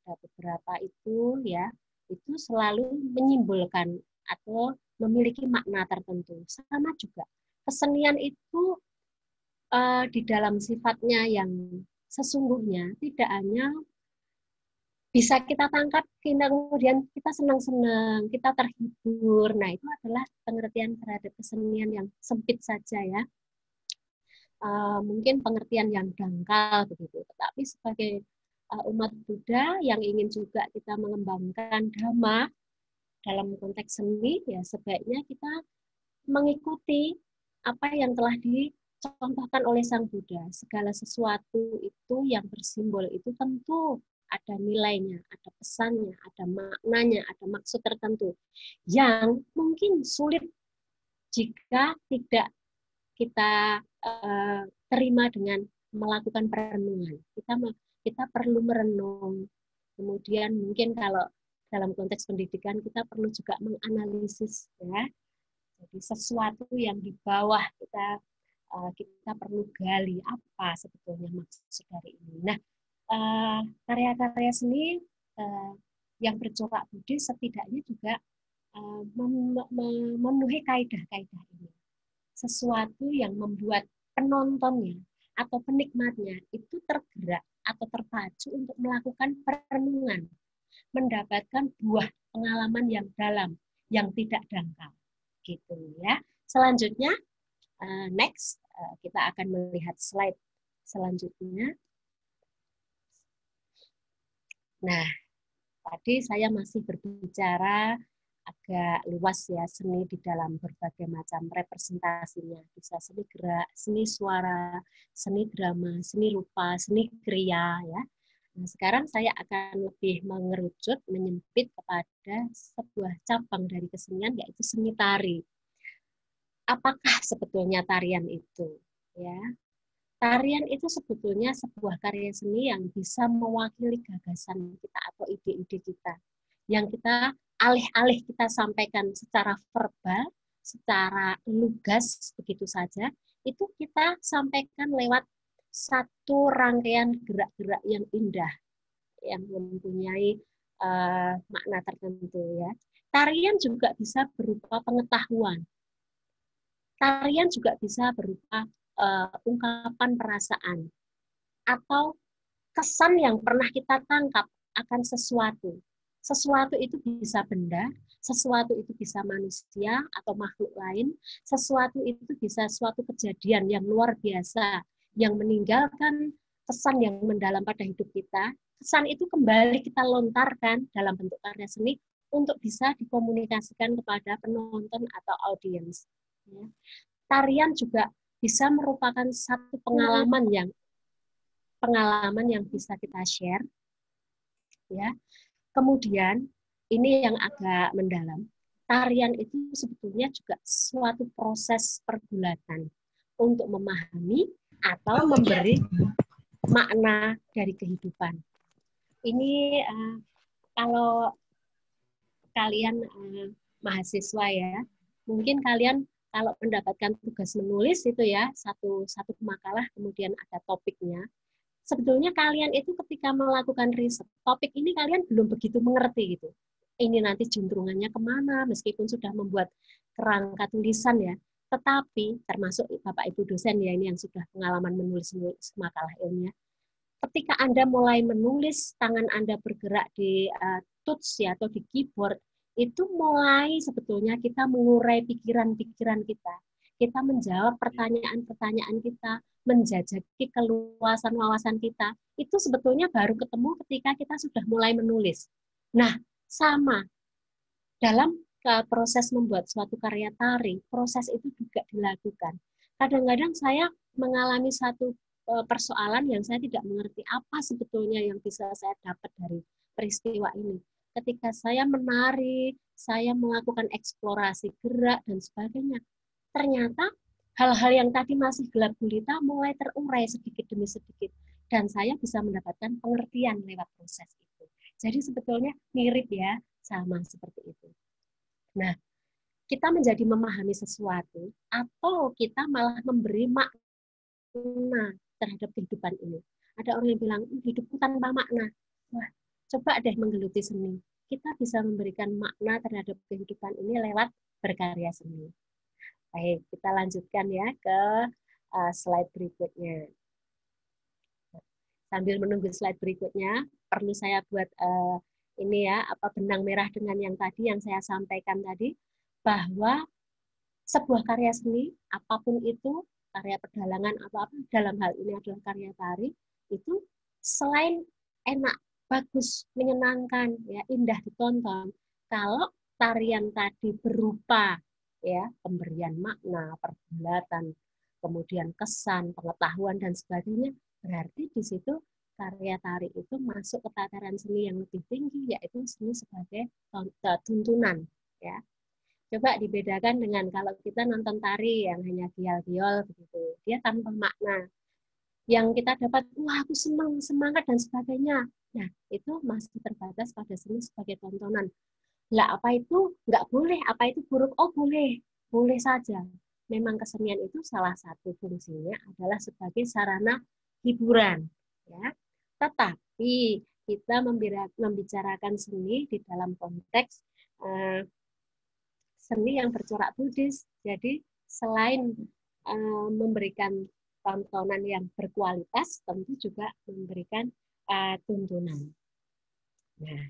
ada beberapa itu ya, itu selalu menyimbolkan atau memiliki makna tertentu. Sama juga kesenian itu di dalam sifatnya yang sesungguhnya tidak hanya bisa kita tangkap, kemudian kita senang-senang, kita terhibur. Nah, itu adalah pengertian terhadap kesenian yang sempit saja ya. Mungkin pengertian yang dangkal begitu. Tetapi sebagai umat Buddha yang ingin juga kita mengembangkan Dhamma dalam konteks seni, ya sebaiknya kita mengikuti apa yang telah dicontohkan oleh Sang Buddha. Segala sesuatu itu yang bersimbol itu tentu ada nilainya, ada pesannya, ada maknanya, ada maksud tertentu yang mungkin sulit jika tidak kita terima dengan melakukan perenungan. Kita perlu merenung. Kemudian mungkin kalau dalam konteks pendidikan kita perlu juga menganalisis ya. Jadi sesuatu yang di bawah kita perlu gali apa sebetulnya maksud dari ini. Nah, karya-karya seni yang bercorak Buddhis setidaknya juga memenuhi kaidah-kaidah ini. Sesuatu yang membuat penontonnya atau penikmatnya itu tergerak atau terpacu untuk melakukan perenungan, mendapatkan buah pengalaman yang dalam, yang tidak dangkal. Gitu ya. Selanjutnya, next, kita akan melihat slide selanjutnya. Nah, tadi saya masih berbicara agak luas ya, seni di dalam berbagai macam representasinya. Bisa seni gerak, seni suara, seni drama, seni rupa, seni kriya ya. Nah, sekarang saya akan lebih mengerucut, menyempit kepada sebuah cabang dari kesenian, yaitu seni tari. Apakah sebetulnya tarian itu? Ya, tarian itu sebetulnya sebuah karya seni yang bisa mewakili gagasan kita atau ide-ide kita, yang kita alih-alih kita sampaikan secara verbal, secara lugas begitu saja, itu kita sampaikan lewat satu rangkaian gerak-gerak yang indah, yang mempunyai makna tertentu ya. Tarian juga bisa berupa pengetahuan. Tarian juga bisa berupa ungkapan perasaan atau kesan yang pernah kita tangkap akan sesuatu. Sesuatu itu bisa benda, sesuatu itu bisa manusia atau makhluk lain, sesuatu itu bisa suatu kejadian yang luar biasa yang meninggalkan kesan yang mendalam pada hidup kita. Kesan itu kembali kita lontarkan dalam bentuk karya seni untuk bisa dikomunikasikan kepada penonton atau audiens. Ya. Tarian juga bisa merupakan satu pengalaman yang bisa kita share. Ya. Kemudian ini yang agak mendalam. Tarian itu sebetulnya juga suatu proses pergulatan untuk memahami atau memberi makna dari kehidupan. Ini kalau kalian mahasiswa ya, mungkin kalian kalau mendapatkan tugas menulis itu ya, satu makalah kemudian ada topiknya, sebetulnya kalian itu ketika melakukan riset, topik ini kalian belum begitu mengerti gitu. Ini nanti juntrungannya kemana, meskipun sudah membuat kerangka tulisan ya, tetapi termasuk Bapak Ibu dosen ya, ini yang sudah pengalaman menulis makalah ilmiah, ketika Anda mulai menulis, tangan Anda bergerak di touch ya, atau di keyboard, itu mulai sebetulnya kita mengurai pikiran-pikiran kita. Kita menjawab pertanyaan-pertanyaan kita, menjajaki keluasan wawasan kita. Itu sebetulnya baru ketemu ketika kita sudah mulai menulis. Nah, sama. Dalam proses membuat suatu karya tari, proses itu juga dilakukan. Kadang-kadang saya mengalami satu persoalan yang saya tidak mengerti apa sebetulnya yang bisa saya dapat dari peristiwa ini. Ketika saya menari, saya melakukan eksplorasi gerak dan sebagainya, ternyata hal-hal yang tadi masih gelap gulita mulai terurai sedikit demi sedikit, dan saya bisa mendapatkan pengertian lewat proses itu. Jadi sebetulnya mirip ya, sama seperti itu. Nah, kita menjadi memahami sesuatu atau kita malah memberi makna terhadap kehidupan ini. Ada orang yang bilang, hidupku tanpa makna. Wah, coba deh menggeluti seni. Kita bisa memberikan makna terhadap kehidupan ini lewat berkarya seni. Baik, kita lanjutkan ya ke slide berikutnya. Sambil menunggu slide berikutnya, perlu saya buat ini ya, benang merah dengan yang tadi yang saya sampaikan tadi, bahwa sebuah karya seni, apapun itu, karya pedalangan atau apa, dalam hal ini adalah karya tari, itu selain enak, bagus, menyenangkan, ya, indah ditonton, kalau tarian tadi berupa ya pemberian makna, perbulatan, kemudian kesan, pengetahuan dan sebagainya, berarti di situ karya tari itu masuk ke tataran seni yang lebih tinggi, yaitu seni sebagai tuntunan, ya. Coba dibedakan dengan kalau kita nonton tari yang hanya gial-giol begitu, dia tanpa makna. Yang kita dapat, wah aku senang, semangat dan sebagainya. Nah, itu masih terbatas pada seni sebagai tontonan. Lah apa itu nggak boleh, apa itu buruk? Oh boleh, boleh saja. Memang kesenian itu salah satu fungsinya adalah sebagai sarana hiburan, ya. Tetapi kita membicarakan seni di dalam konteks seni yang bercorak Buddhis. Jadi selain memberikan tontonan yang berkualitas, tentu juga memberikan tuntunan. Nah,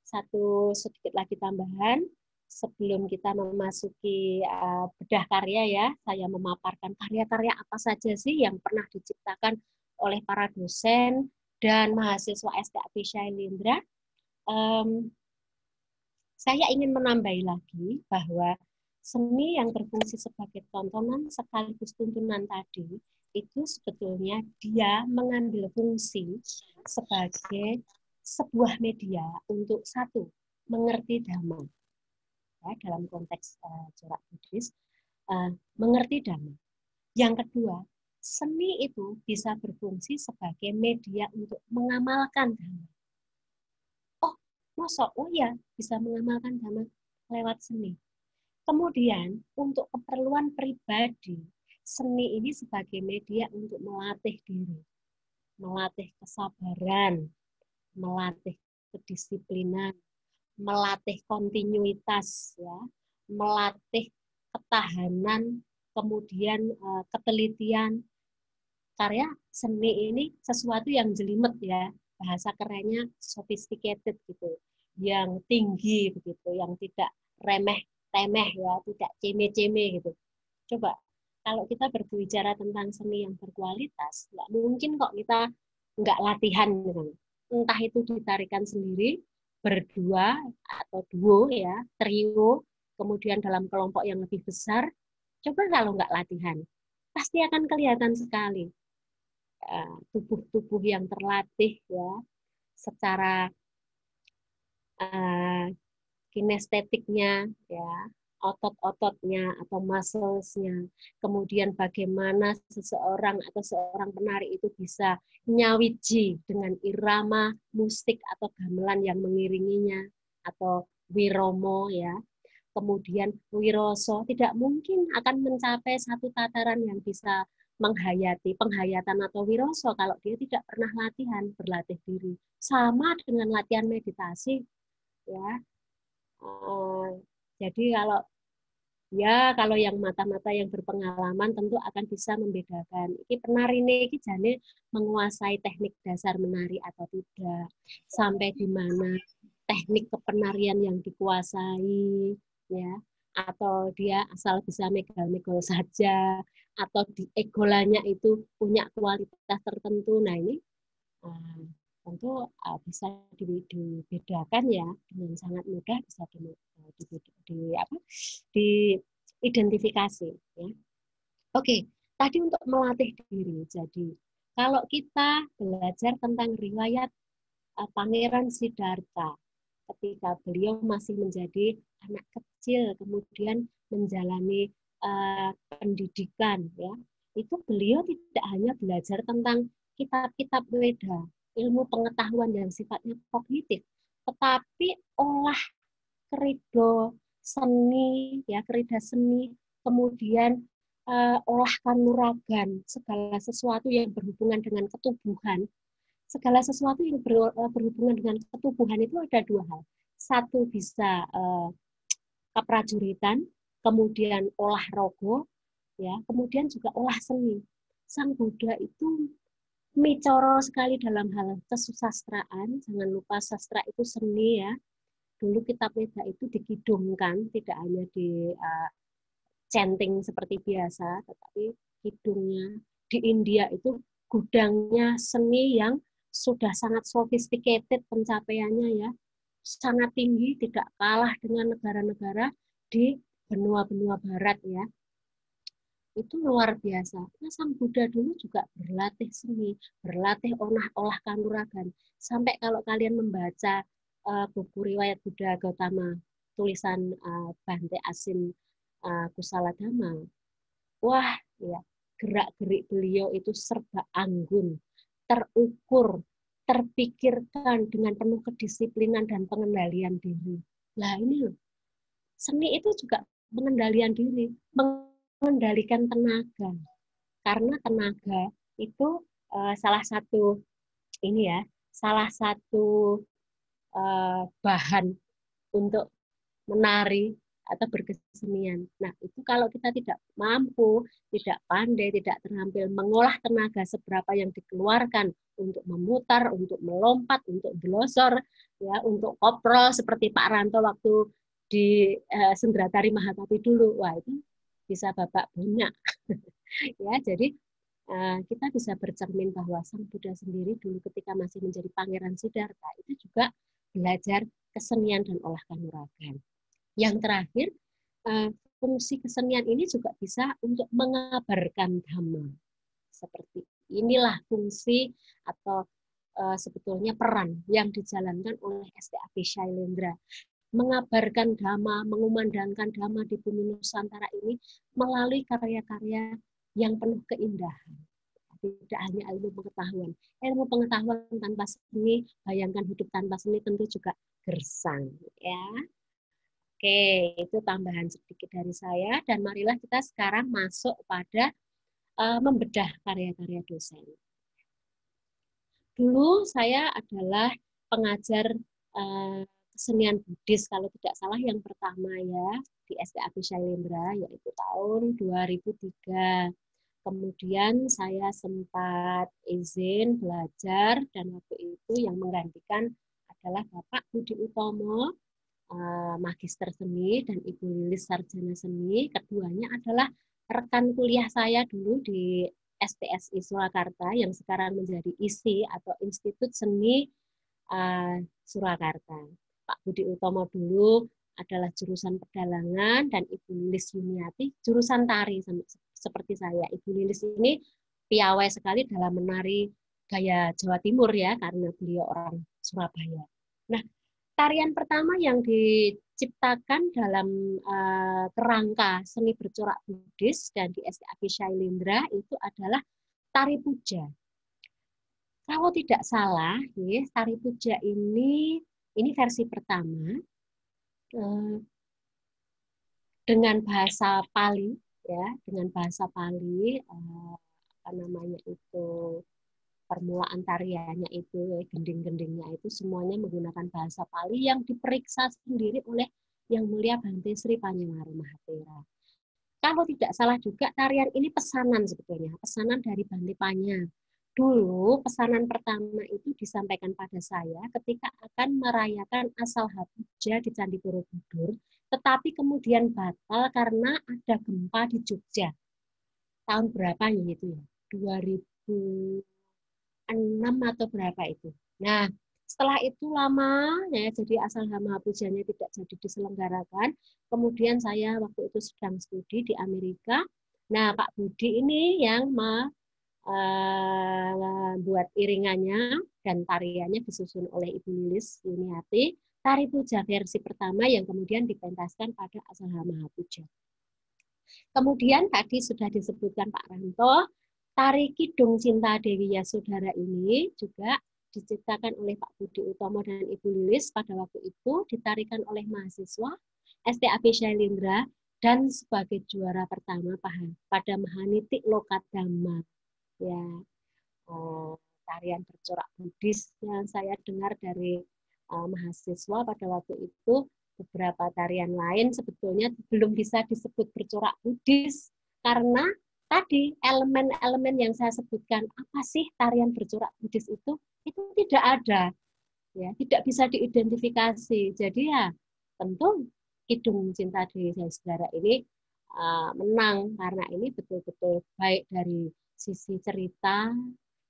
satu sedikit lagi tambahan sebelum kita memasuki bedah karya ya, saya memaparkan karya-karya apa saja sih yang pernah diciptakan oleh para dosen dan mahasiswa SKP Shailendra. Saya ingin menambahi lagi bahwa seni yang berfungsi sebagai tontonan sekaligus tuntunan tadi, itu sebetulnya dia mengambil fungsi sebagai sebuah media untuk satu, mengerti dhamma. Ya, dalam konteks corak Buddhis, mengerti dhamma. Yang kedua, seni itu bisa berfungsi sebagai media untuk mengamalkan dhamma. Masa? Oh ya, bisa mengamalkan dhamma lewat seni. Kemudian, untuk keperluan pribadi, seni ini sebagai media untuk melatih diri, melatih kesabaran, melatih kedisiplinan, melatih kontinuitas, ya, melatih ketahanan, kemudian ketelitian. Karya seni ini sesuatu yang jelimet ya, bahasa kerennya sophisticated gitu, yang tinggi begitu, yang tidak remeh-temeh ya, tidak ceme-ceme gitu. Coba kalau kita berbicara tentang seni yang berkualitas, nggak mungkin kok kita nggak latihan gitu. Entah itu ditarikan sendiri, berdua atau duo ya, trio, kemudian dalam kelompok yang lebih besar. Coba kalau nggak latihan, pasti akan kelihatan sekali tubuh-tubuh yang terlatih ya secara kinestetiknya ya, otot-ototnya atau muscles-nya. Kemudian bagaimana seseorang atau seorang penari itu bisa nyawiji dengan irama musik atau gamelan yang mengiringinya, atau wiromo ya. Kemudian wiroso, tidak mungkin akan mencapai satu tataran yang bisa menghayati penghayatan atau wiroso kalau dia tidak pernah latihan, berlatih diri. Sama dengan latihan meditasi ya. Jadi kalau yang mata-mata yang berpengalaman tentu akan bisa membedakan. Ini penari ini jane menguasai teknik dasar menari atau tidak. Sampai di mana teknik kepenarian yang dikuasai, ya, atau dia asal bisa megal-megal saja, atau di egolanya itu punya kualitas tertentu. Nah ini tentu bisa dibedakan ya, dengan sangat mudah bisa diidentifikasi ya. Oke, tadi untuk melatih diri. Jadi kalau kita belajar tentang riwayat Pangeran Siddhartha ketika beliau masih menjadi anak kecil, kemudian menjalani pendidikan ya, itu beliau tidak hanya belajar tentang kitab-kitab Weda, ilmu pengetahuan yang sifatnya kognitif, tetapi olah kerido seni ya, kerida seni, kemudian olah kanuragan, segala sesuatu yang berhubungan dengan ketubuhan. Segala sesuatu yang berhubungan dengan ketubuhan itu ada dua hal. Satu bisa keprajuritan, kemudian olah rogo, ya, kemudian juga olah seni. Sang Buddha itu micoro sekali dalam hal kesusastraan. Jangan lupa sastra itu seni ya. Dulu kitab Weda itu dikidungkan, tidak hanya di chanting seperti biasa, tetapi kidungnya. Di India itu gudangnya seni yang sudah sangat sophisticated pencapaiannya ya, sangat tinggi, tidak kalah dengan negara-negara di benua-benua barat ya. Itu luar biasa. Nah, Sang Buddha dulu juga berlatih seni, berlatih olah kanuragan. Sampai kalau kalian membaca buku riwayat Buddha Gautama, tulisan Bhante Asin Kusaladhamma, wah ya, gerak-gerik beliau itu serba anggun, terukur, terpikirkan dengan penuh kedisiplinan dan pengendalian diri. Nah ini loh, seni itu juga pengendalian diri, mengendalikan tenaga. Karena tenaga itu salah satu bahan untuk menari atau berkesenian. Nah, itu kalau kita tidak mampu, tidak pandai, tidak terampil mengolah tenaga seberapa yang dikeluarkan untuk memutar, untuk melompat, untuk belosor, ya, untuk koprol seperti Pak Ranto waktu di Sendratari Mahakapi dulu. Wah, itu bisa babak banyak. Ya, jadi kita bisa bercermin bahwa Sang Buddha sendiri dulu ketika masih menjadi Pangeran Siddhartha itu juga belajar kesenian dan olah kanuragan. Yang terakhir, fungsi kesenian ini juga bisa untuk mengabarkan dhamma. Seperti inilah fungsi atau sebetulnya peran yang dijalankan oleh STAB Shailendra. Mengabarkan dhamma, mengumandangkan dhamma di bumi Nusantara ini melalui karya-karya yang penuh keindahan. Tidak hanya ilmu pengetahuan. Ilmu pengetahuan tanpa seni, bayangkan hidup tanpa seni tentu juga gersang. Ya. Oke, itu tambahan sedikit dari saya. Dan marilah kita sekarang masuk pada membedah karya-karya dosen. Dulu saya adalah pengajar kesenian Buddhis, kalau tidak salah yang pertama ya, di STAB Shailendra, yaitu tahun 2003. Kemudian saya sempat izin belajar, dan waktu itu yang menggantikan adalah Bapak Budi Utomo, Magister Seni, dan Ibu Lilis Sarjana Seni. Keduanya adalah rekan kuliah saya dulu di STSI Surakarta yang sekarang menjadi ISI atau Institut Seni Surakarta. Pak Budi Utomo dulu adalah jurusan pedalangan dan Ibu Lilis Yuniati jurusan tari seperti saya. Ibu Lilis ini piawai sekali dalam menari gaya Jawa Timur ya, karena beliau orang Surabaya. Nah, tarian pertama yang diciptakan dalam kerangka seni bercorak Buddhis dan di STAB Shailendra itu adalah tari puja. Kalau tidak salah, ya, tari puja ini versi pertama dengan bahasa Pali, ya, dengan bahasa Pali, apa namanya itu, permulaan tariannya itu, gending-gendingnya itu semuanya menggunakan bahasa Pali yang diperiksa sendiri oleh Yang Mulia Bhante Sri Panyawara Mahathera. Kalau tidak salah juga tarian ini pesanan sebetulnya, pesanan dari Bhante Panya. Dulu pesanan pertama itu disampaikan pada saya ketika akan merayakan Asalha Puja di Candi Borobudur, tetapi kemudian batal karena ada gempa di Jogja. Tahun berapa gitu ya? 2006 atau berapa itu. Nah, setelah itu lama ya, jadi Asalha Mahapujanya tidak jadi diselenggarakan. Kemudian saya waktu itu sedang studi di Amerika. Nah, Pak Budi ini yang buat iringannya dan tariannya disusun oleh Ibu Lilis Yuniati, tari puja versi pertama yang kemudian dipentaskan pada Asalha Mahapuja. Kemudian tadi sudah disebutkan Pak Ranto, tari Kidung Cinta Dewi Yasodhara ini juga diciptakan oleh Pak Budi Utomo dan Ibu Lilis pada waktu itu, ditarikan oleh mahasiswa STAB Shailendra dan sebagai juara pertama pada Mahaniti Lokadhamma. Ya, tarian bercorak Buddhis yang saya dengar dari mahasiswa pada waktu itu. Beberapa tarian lain sebetulnya belum bisa disebut bercorak Buddhis karena tadi elemen-elemen yang saya sebutkan, apa sih tarian bercorak Buddhis itu tidak ada, ya, tidak bisa diidentifikasi. Jadi ya tentu Kidung Cinta Dewi Yasodhara ini menang karena ini betul-betul baik dari sisi cerita,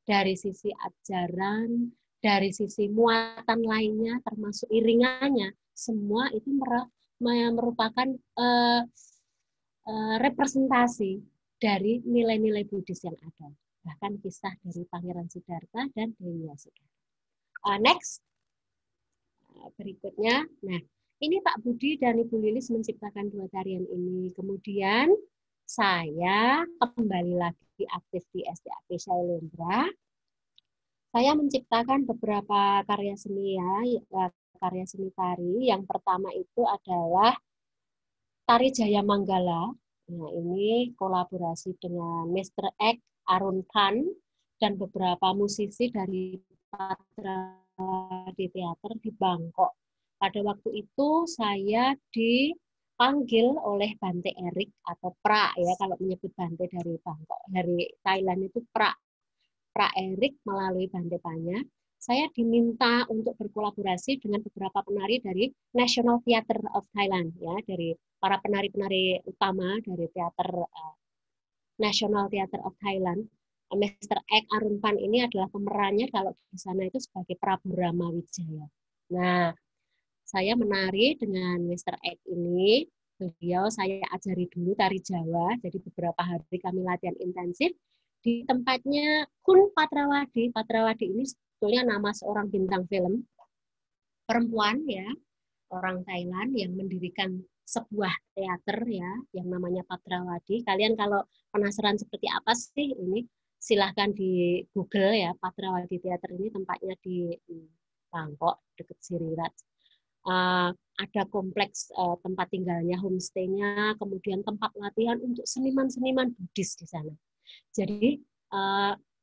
dari sisi ajaran, dari sisi muatan lainnya, termasuk iringannya, semua itu merupakan representasi dari nilai-nilai Buddhis yang ada. Bahkan kisah dari Pangeran Siddhartha dan Dewi Yasodhara. Next, berikutnya. Nah, ini Pak Budi dan Ibu Lilis menciptakan dua tarian ini. Kemudian saya kembali lagi aktif di STAB Shailendra. Saya menciptakan beberapa karya seni karya seni tari. Yang pertama itu adalah Tari Jaya Manggala. Nah, ini kolaborasi dengan Mr. Ek, Arun Khan, dan beberapa musisi dari Patrawadi Teater di Bangkok. Pada waktu itu saya dipanggil oleh Bante Erik atau Pra, ya, kalau menyebut Bante dari Bangkok, dari Thailand itu Pra Erik melalui Bante Panya. Saya diminta untuk berkolaborasi dengan beberapa penari dari National Theatre of Thailand, ya, dari para penari-penari utama dari teater National Theatre of Thailand. Mr. Ek Arun Pan ini adalah pemerannya kalau di sana itu sebagai Prabu Ramawijaya. Nah, saya menari dengan Mr. Ek ini, beliau saya ajari dulu tari Jawa, jadi beberapa hari kami latihan intensif di tempatnya Kun Patrawadi. Patrawadi ini sebetulnya nama seorang bintang film, perempuan ya, orang Thailand yang mendirikan sebuah teater ya, yang namanya Patrawadi. Kalian kalau penasaran seperti apa sih ini, silahkan di Google ya, Patrawadi Teater ini tempatnya di Bangkok, dekat Sirirat. Ada kompleks tempat tinggalnya, homestay-nya, kemudian tempat latihan untuk seniman-seniman Buddhis di sana. Jadi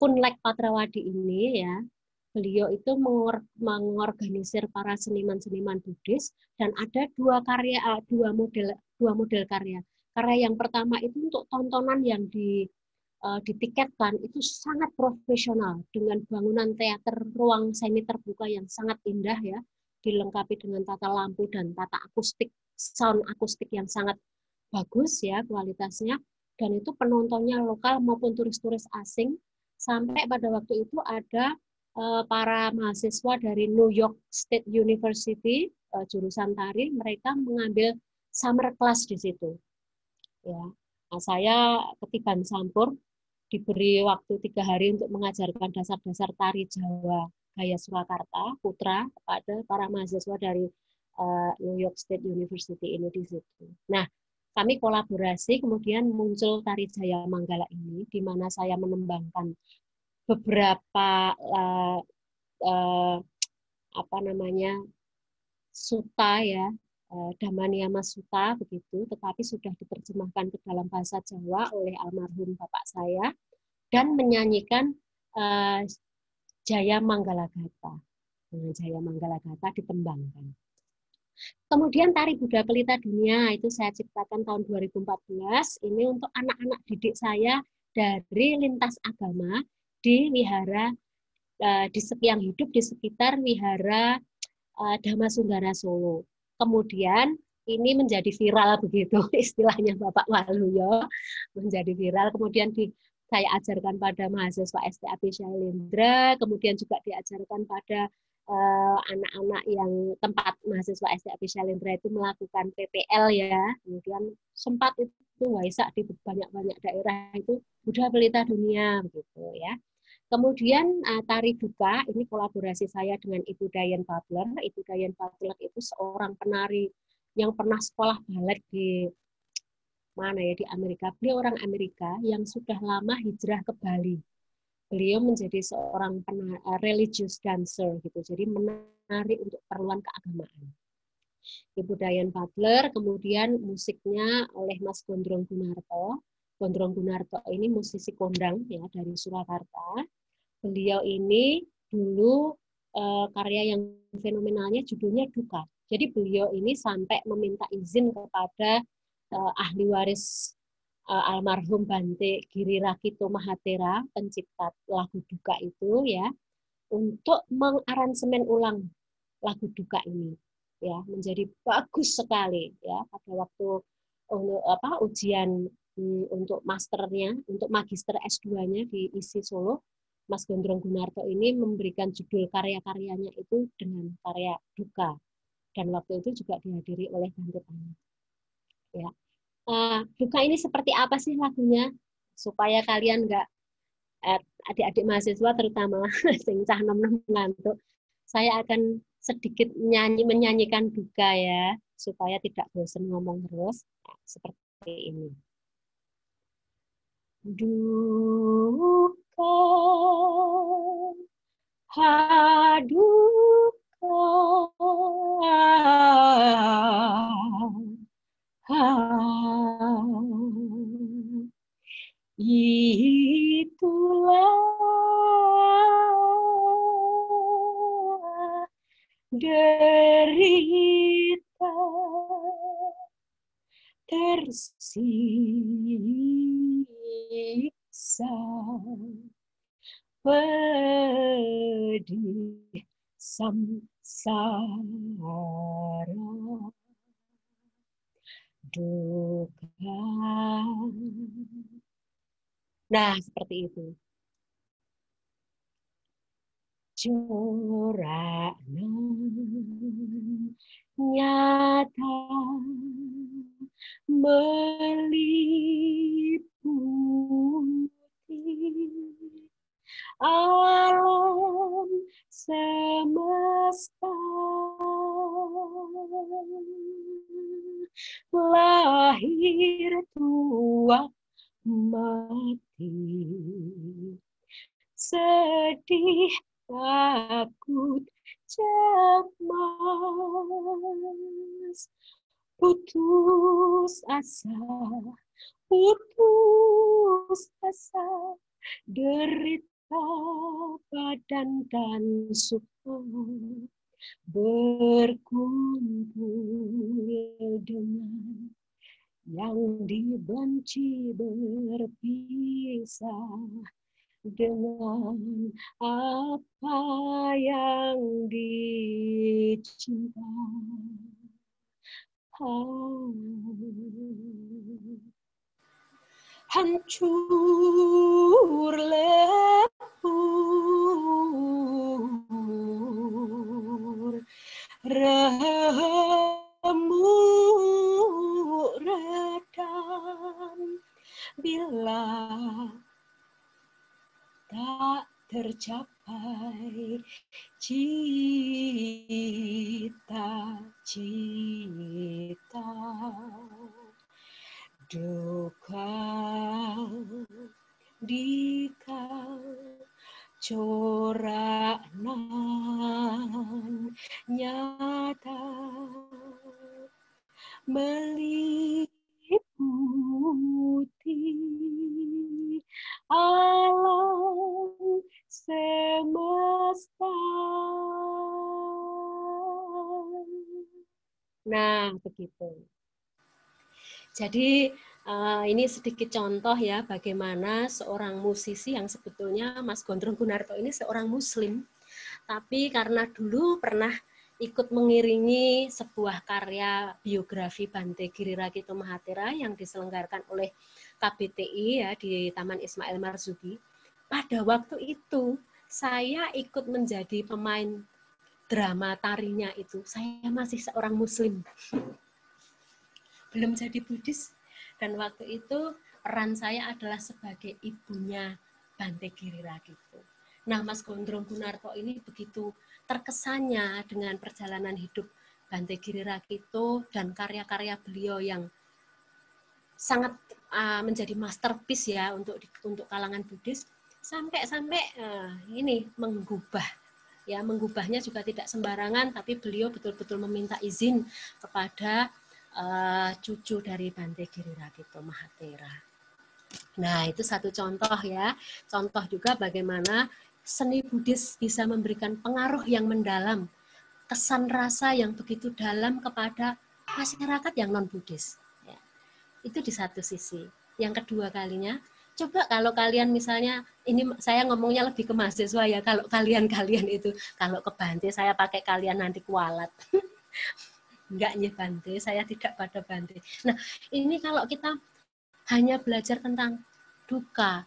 Kunlek Patrawadi ini ya, beliau itu mengorganisir para seniman-seniman Buddhis dan ada dua model karya. Karya yang pertama itu untuk tontonan yang ditiketkan itu sangat profesional dengan bangunan teater ruang semi terbuka yang sangat indah ya, dilengkapi dengan tata lampu dan tata akustik, sound akustik yang sangat bagus ya kualitasnya, dan itu penontonnya lokal maupun turis-turis asing. Sampai pada waktu itu ada para mahasiswa dari New York State University jurusan tari, mereka mengambil summer class di situ. Ya, nah, saya ketiban sampur diberi waktu 3 hari untuk mengajarkan dasar-dasar tari Jawa. Gaya Surakarta, putra kepada para mahasiswa dari New York State University ini di situ. Nah, kami kolaborasi, kemudian muncul tari Jaya Manggala ini, di mana saya menembangkan beberapa suta ya, Damaniyama Suta begitu, tetapi sudah diterjemahkan ke dalam bahasa Jawa oleh almarhum bapak saya dan menyanyikan Jaya Manggala Gata. Jaya Manggala Gata ditembangkan. Kemudian tari Buddha Pelita Dunia itu saya ciptakan tahun 2014 ini untuk anak-anak didik saya dari lintas agama di wihara yang hidup di sekitar wihara Dhammasunggara Solo. Kemudian ini menjadi viral begitu istilahnya Bapak Waluyo, menjadi viral. Kemudian saya ajarkan pada mahasiswa STAB Shailendra, kemudian juga diajarkan pada anak-anak yang tempat mahasiswa STAB Shailendra itu melakukan PPL ya. Kemudian sempat itu waisak di banyak-banyak daerah itu Buddha Pelita Dunia begitu ya. Kemudian tari duka ini kolaborasi saya dengan Ibu Diane Butler. Ibu Diane Butler itu seorang penari yang pernah sekolah balet di di Amerika. Beliau orang Amerika yang sudah lama hijrah ke Bali. Beliau menjadi seorang religious dancer gitu. Jadi menari untuk keperluan keagamaan. Ibu Diane Butler, kemudian musiknya oleh Mas Gondrong Gunarto. Gondrong Gunarto ini musisi kondang ya dari Surakarta. Beliau ini dulu karya yang fenomenalnya judulnya Duka. Jadi beliau ini sampai meminta izin kepada ahli waris almarhum Bante Giri Rakito Mahatera, pencipta lagu Duka itu ya, untuk mengaransemen ulang lagu Duka ini ya, menjadi bagus sekali ya pada waktu ujian untuk masternya, untuk magister S2-nya di ISI Solo. Mas Gondrong Gunarto ini memberikan judul karya-karyanya itu dengan karya Duka, dan waktu itu juga dihadiri oleh Bante Tani. Ya, Duka ini seperti apa sih lagunya supaya kalian nggak adik-adik mahasiswa terutama sing cah nom-nom ngantuk, saya akan sedikit menyanyikan Duka ya supaya tidak bosan ngomong terus. Nah, seperti ini. Duka, haduka, itulah derita tersiksa pedih samsara duka. Nah, seperti itu. Corak nyata meliputi alam semesta, lahir tua mati, sedih takut cemas, putus asa, derita badan dan suka, berkumpul dengan yang dibenci, berpisah dengan apa yang dicinta. Hancur lebur, remuk redam bila tak tercapai cita-cita. Duka dikau corak nan nyata meliputi alam semesta. Nah, begitu. Jadi ini sedikit contoh ya bagaimana seorang musisi yang sebetulnya Mas Gondrong Gunarto ini seorang Muslim, tapi karena dulu pernah ikut mengiringi sebuah karya biografi Bante Giri Rakito Mahathira yang diselenggarakan oleh KBTI ya di Taman Ismail Marzuki. Pada waktu itu saya ikut menjadi pemain drama tarinya itu. Saya masih seorang Muslim, belum jadi Buddhis, dan waktu itu peran saya adalah sebagai ibunya Bante Giri Rakito. Nah, Mas Gondrong Gunarto ini begitu terkesannya dengan perjalanan hidup Bante Giri Rakito dan karya-karya beliau yang sangat menjadi masterpiece ya untuk kalangan Buddhis, sampai ini menggubahnya juga tidak sembarangan, tapi beliau betul-betul meminta izin kepada cucu dari Bante Giri Rakito Mahathira. Nah, itu satu contoh ya. Contoh juga bagaimana seni Buddhis bisa memberikan pengaruh yang mendalam, kesan rasa yang begitu dalam kepada masyarakat yang non-Buddhis. Ya. Itu di satu sisi. Yang kedua kalinya, coba kalau kalian misalnya, ini saya ngomongnya lebih ke mahasiswa ya, kalau kalian itu, kalau ke Bante saya pakai kalian nanti kualat. Enggak nih Bante, saya tidak pada Bante. Nah, ini kalau kita hanya belajar tentang duka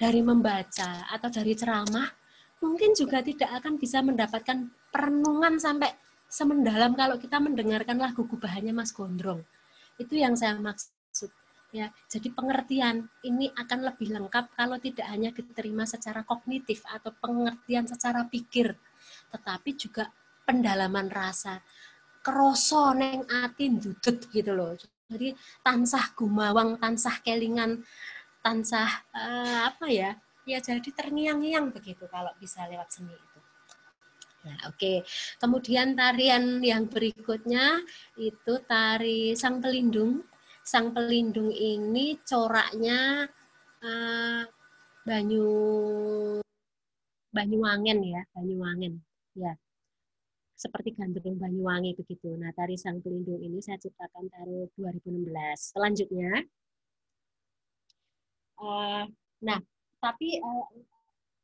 dari membaca atau dari ceramah, mungkin juga tidak akan bisa mendapatkan perenungan sampai semendalam kalau kita mendengarkan lagu gubahannya Mas Gondrong. Itu yang saya maksud. Ya, jadi pengertian ini akan lebih lengkap kalau tidak hanya diterima secara kognitif atau pengertian secara pikir, tetapi juga pendalaman rasa, kroso neng atin dudut gitu loh. Jadi tansah gumawang, tansah kelingan, tansah ya jadi terngiang-ngiang begitu kalau bisa lewat seni itu. Nah, oke. Kemudian tarian yang berikutnya itu tari Sang Pelindung. Sang Pelindung ini coraknya Banyuwangen ya, Banyuwangen. Ya. Seperti Gandrung Banyuwangi begitu. Nah, tari Sang Pelindung ini saya ciptakan tahun 2016. Selanjutnya, tapi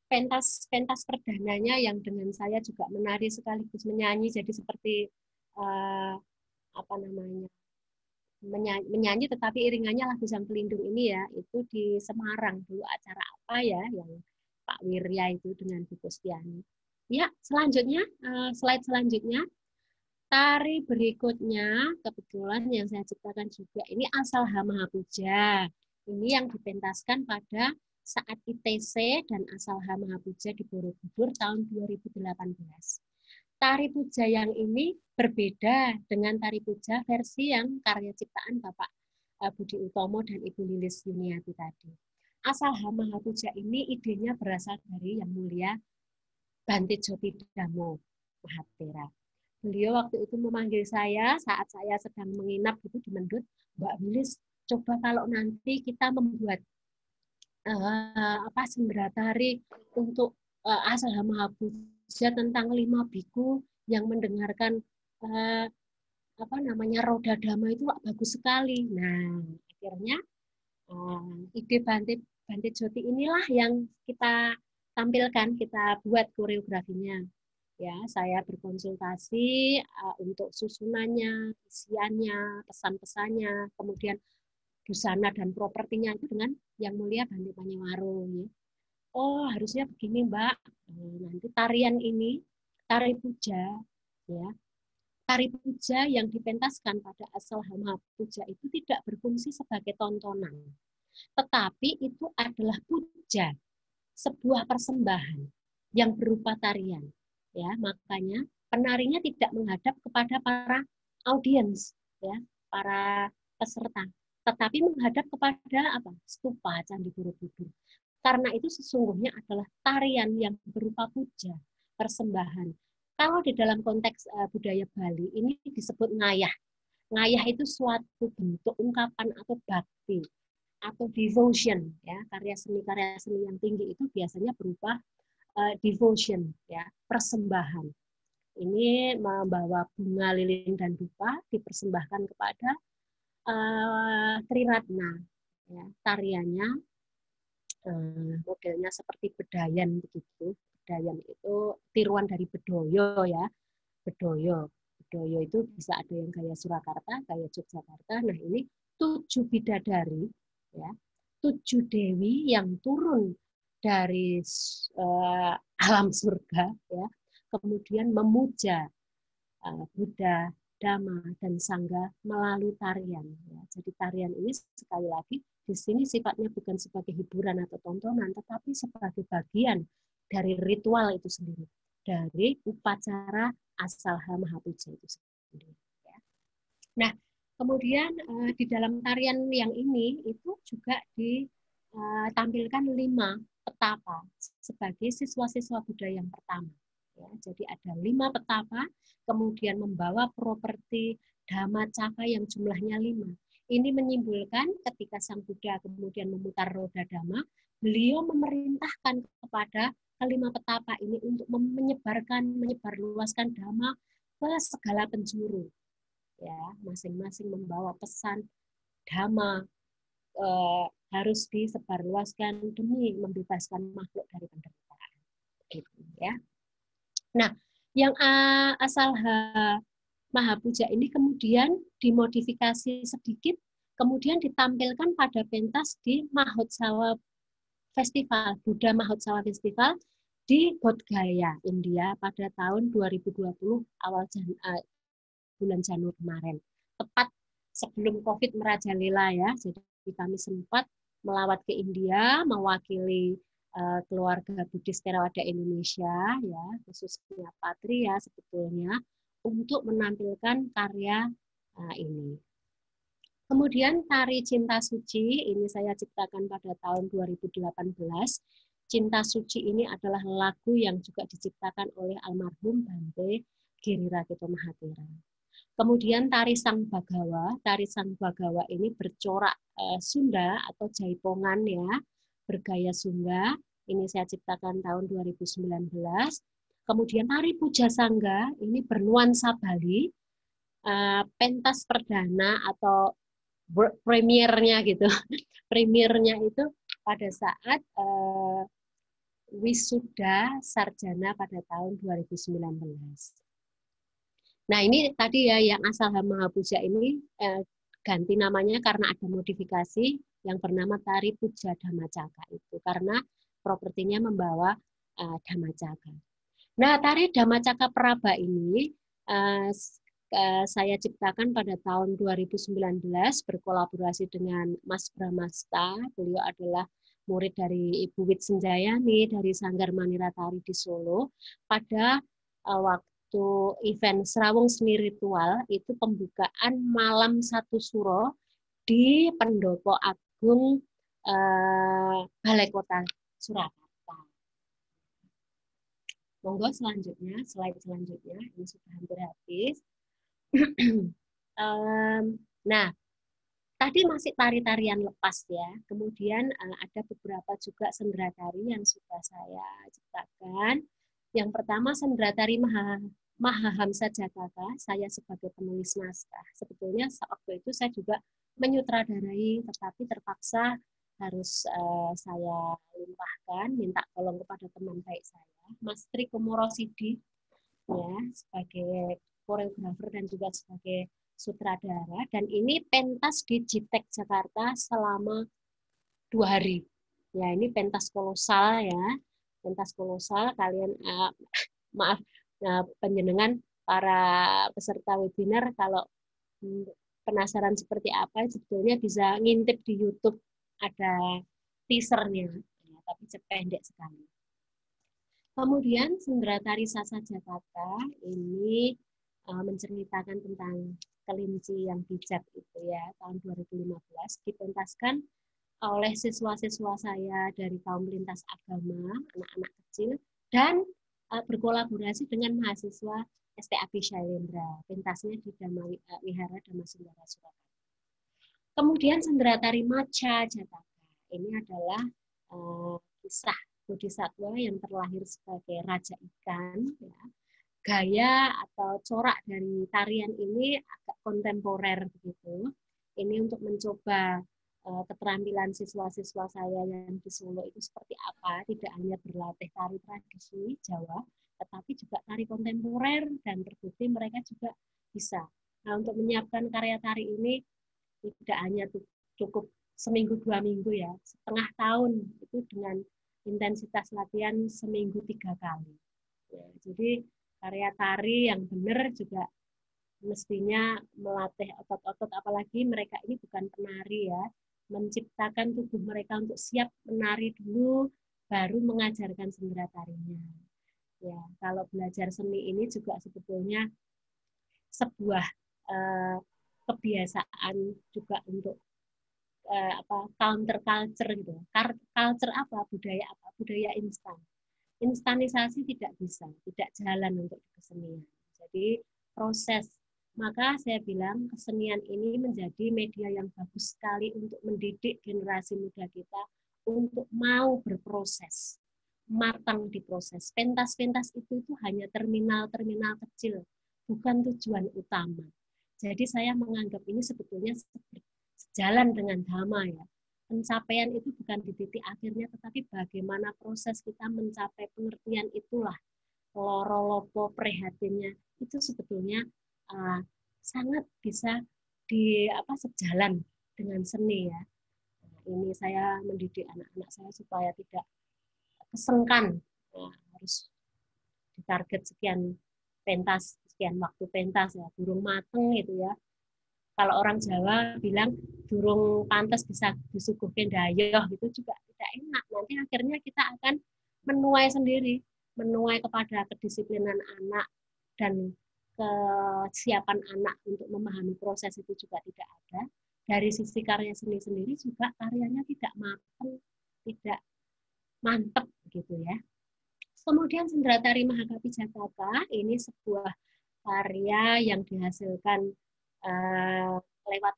pentas perdananya yang dengan saya juga menari sekaligus menyanyi, jadi seperti menyanyi tetapi iringannya lagu Sang Pelindung ini ya, itu di Semarang dulu acara apa ya yang Pak Wirya itu dengan Bu Kustiani. Ya, selanjutnya slide selanjutnya, tari berikutnya kebetulan yang saya ciptakan juga ini Asalha Mahapuja. Ini yang dipentaskan pada saat ITC dan Asalha Mahapuja di Borobudur tahun 2018. Tari puja yang ini berbeda dengan tari puja versi yang karya ciptaan Bapak Budi Utomo dan Ibu Lilis Yuniati tadi. Asalha Mahapuja ini idenya berasal dari Yang Mulia Bante Jotidamo Mahathira. Beliau waktu itu memanggil saya saat saya sedang menginap itu di Mendut, Mbak Lilis, coba kalau nanti kita membuat sembera tari untuk Asalha Mahapuja tentang 5 biku yang mendengarkan Roda Dhamma itu bagus sekali. Nah, akhirnya ide Bante Joti inilah yang kita tampilkan, kita buat koreografinya. Ya, saya berkonsultasi untuk susunannya, isiannya, pesan-pesannya, kemudian busana dan propertinya itu dengan Yang Mulia Bante Panyewarung. Ya. Oh, harusnya begini, Mbak. Nanti tarian ini, tari puja, ya. Tari puja yang dipentaskan pada Asalha Mahapuja itu tidak berfungsi sebagai tontonan. Tetapi itu adalah puja. sebuah persembahan yang berupa tarian. Ya, makanya penarinya tidak menghadap kepada para audiens, ya, para peserta, tetapi menghadap kepada apa? Stupa Candi Borobudur. Karena itu sesungguhnya adalah tarian yang berupa puja, persembahan. Kalau di dalam konteks budaya Bali ini disebut ngayah. Ngayah itu suatu bentuk ungkapan atau bakti atau devotion, ya. Karya seni yang tinggi itu biasanya berupa devotion, ya, persembahan. Ini membawa bunga, lilin, dan dupa dipersembahkan kepada Triratna. Ya, tariannya modelnya seperti bedayan begitu. Bedayan itu tiruan dari bedoyo, ya. Bedoyo. Bedoyo itu bisa ada yang gaya Surakarta, gaya Yogyakarta. Nah, ini 7 bidadari, ya, 7 dewi yang turun dari alam surga, ya, kemudian memuja Buddha, Dhamma, dan Sangha melalui tarian. Ya. Jadi tarian ini sekali lagi di sini sifatnya bukan sebagai hiburan atau tontonan, tetapi sebagai bagian dari ritual itu sendiri, dari upacara Asalha Mahapuja itu sendiri. Ya. Nah, kemudian di dalam tarian yang ini itu juga ditampilkan 5 petapa sebagai siswa-siswa Buddha yang pertama. Ya, jadi ada 5 petapa, kemudian membawa properti Dhammacaka yang jumlahnya 5. Ini menyimpulkan ketika Sang Buddha kemudian memutar roda Dhamma, beliau memerintahkan kepada kelima petapa ini untuk menyebarluaskan Dhamma ke segala penjuru. Ya, masing-masing membawa pesan Dhamma harus disebarluaskan demi membebaskan makhluk dari penderitaan. Gitu, ya. Nah, yang Asalha Mahapuja ini kemudian dimodifikasi sedikit, kemudian ditampilkan pada pentas di Mahotsawa Festival, Buddha Mahotsawa Festival di Bodh Gaya, India pada tahun 2020 awal bulan Januari kemarin. Tepat sebelum COVID merajalela, ya. Jadi kami sempat melawat ke India mewakili keluarga Buddhis Theravada Indonesia, ya, khususnya Patria sebetulnya, untuk menampilkan karya ini. Kemudian tari Cinta Suci ini saya ciptakan pada tahun 2018. Cinta Suci ini adalah lagu yang juga diciptakan oleh almarhum Bante Girirakito Mahathira. Kemudian tari Sang Bhagawa ini bercorak Sunda atau Jaipongan, ya, bergaya Sunda. Ini saya ciptakan tahun 2019. Kemudian tari Puja Sangga ini bernuansa Bali, pentas perdana atau premiernya gitu. Premiernya itu pada saat wisuda sarjana pada tahun 2019. Nah, ini tadi ya yang Asalha Mahapuja ini ganti namanya karena ada modifikasi yang bernama tari Puja Dhammacaka itu karena propertinya membawa Dhammacaka. Nah, tari Dhammacaka Praba ini saya ciptakan pada tahun 2019 berkolaborasi dengan Mas Bramasta. Beliau adalah murid dari Ibu Wit Senjayani dari Sanggar Manira Tari di Solo. Pada waktu event Serawung Seni Ritual itu pembukaan malam 1 Suro di Pendopo Agung Balai Kota Surakarta. Monggo selanjutnya, slide selanjutnya, ini sudah hampir habis. Nah, tadi masih tari-tarian lepas, ya. Kemudian ada beberapa juga sendera tari yang sudah saya ciptakan. Yang pertama sendera tari Mahahamsa Jataka, saya sebagai penulis naskah. Sebetulnya waktu itu saya juga menyutradarai, tetapi terpaksa harus saya limpahkan, minta tolong kepada teman baik saya, Mas Tri Komorosidi, ya, sebagai koreografer dan juga sebagai sutradara. Dan ini pentas di Jitek Jakarta selama 2 hari. Ya, ini pentas kolosal, ya, pentas kolosal. Kalian maaf, penjenengan para peserta webinar kalau penasaran seperti apa, sebetulnya bisa ngintip di YouTube, ada teasernya. Ya, tapi pendek sekali. Kemudian Sendera Tari Sasa Jataka ini menceritakan tentang kelinci yang bijak itu ya, tahun 2015 dipentaskan oleh siswa-siswa saya dari kaum lintas agama, anak-anak kecil, dan berkolaborasi dengan mahasiswa STAB Shailendra. Pentasnya di Wihara Damasundara Surakarta. Kemudian Sendera Tari Macha Jataka. Ini adalah kisah Bodhisatwa yang terlahir sebagai raja ikan. Ya. Gaya atau corak dari tarian ini agak kontemporer begitu. Ini untuk mencoba keterampilan siswa-siswa saya yang di Solo itu seperti apa. Tidak hanya berlatih tari tradisi Jawa, tetapi juga tari kontemporer, dan terbukti mereka juga bisa. Nah, untuk menyiapkan karya tari ini tidak hanya cukup seminggu 2 minggu ya, setengah tahun itu dengan intensitas latihan seminggu 3 kali. Ya, jadi karya tari yang benar juga mestinya melatih otot-otot, apalagi mereka ini bukan penari ya, menciptakan tubuh mereka untuk siap menari dulu, baru mengajarkan sendera tarinya. Ya, kalau belajar seni ini juga sebetulnya sebuah kebiasaan juga untuk counter culture gitu. Culture apa? Budaya instan. Instanisasi tidak bisa, tidak jalan untuk kesenian. Jadi proses. Maka saya bilang kesenian ini menjadi media yang bagus sekali untuk mendidik generasi muda kita untuk mau berproses, matang di proses. Pentas-pentas itu hanya terminal-terminal kecil, bukan tujuan utama. Jadi saya menganggap ini sebetulnya sejalan dengan dhamma ya. Pencapaian itu bukan di titik akhirnya, tetapi bagaimana proses kita mencapai pengertian itulah loro-lopo prihatinnya itu sebetulnya sangat bisa sejalan dengan seni ya. Nah, ini saya mendidik anak-anak saya supaya tidak kesengkan, harus ditarget sekian pentas, sekian waktu pentas ya, durung mateng itu ya. Kalau orang Jawa bilang durung pantas bisa disuguhkan dayoh gitu juga tidak enak. Nanti akhirnya kita akan menuai sendiri, menuai kepada kedisiplinan anak dan kesiapan anak untuk memahami proses itu juga tidak ada. Dari sisi karya seni sendiri juga karyanya tidak matang, tidak mantap gitu ya. Kemudian Sendera Tari Mahakapi Jataka ini sebuah karya yang dihasilkan lewat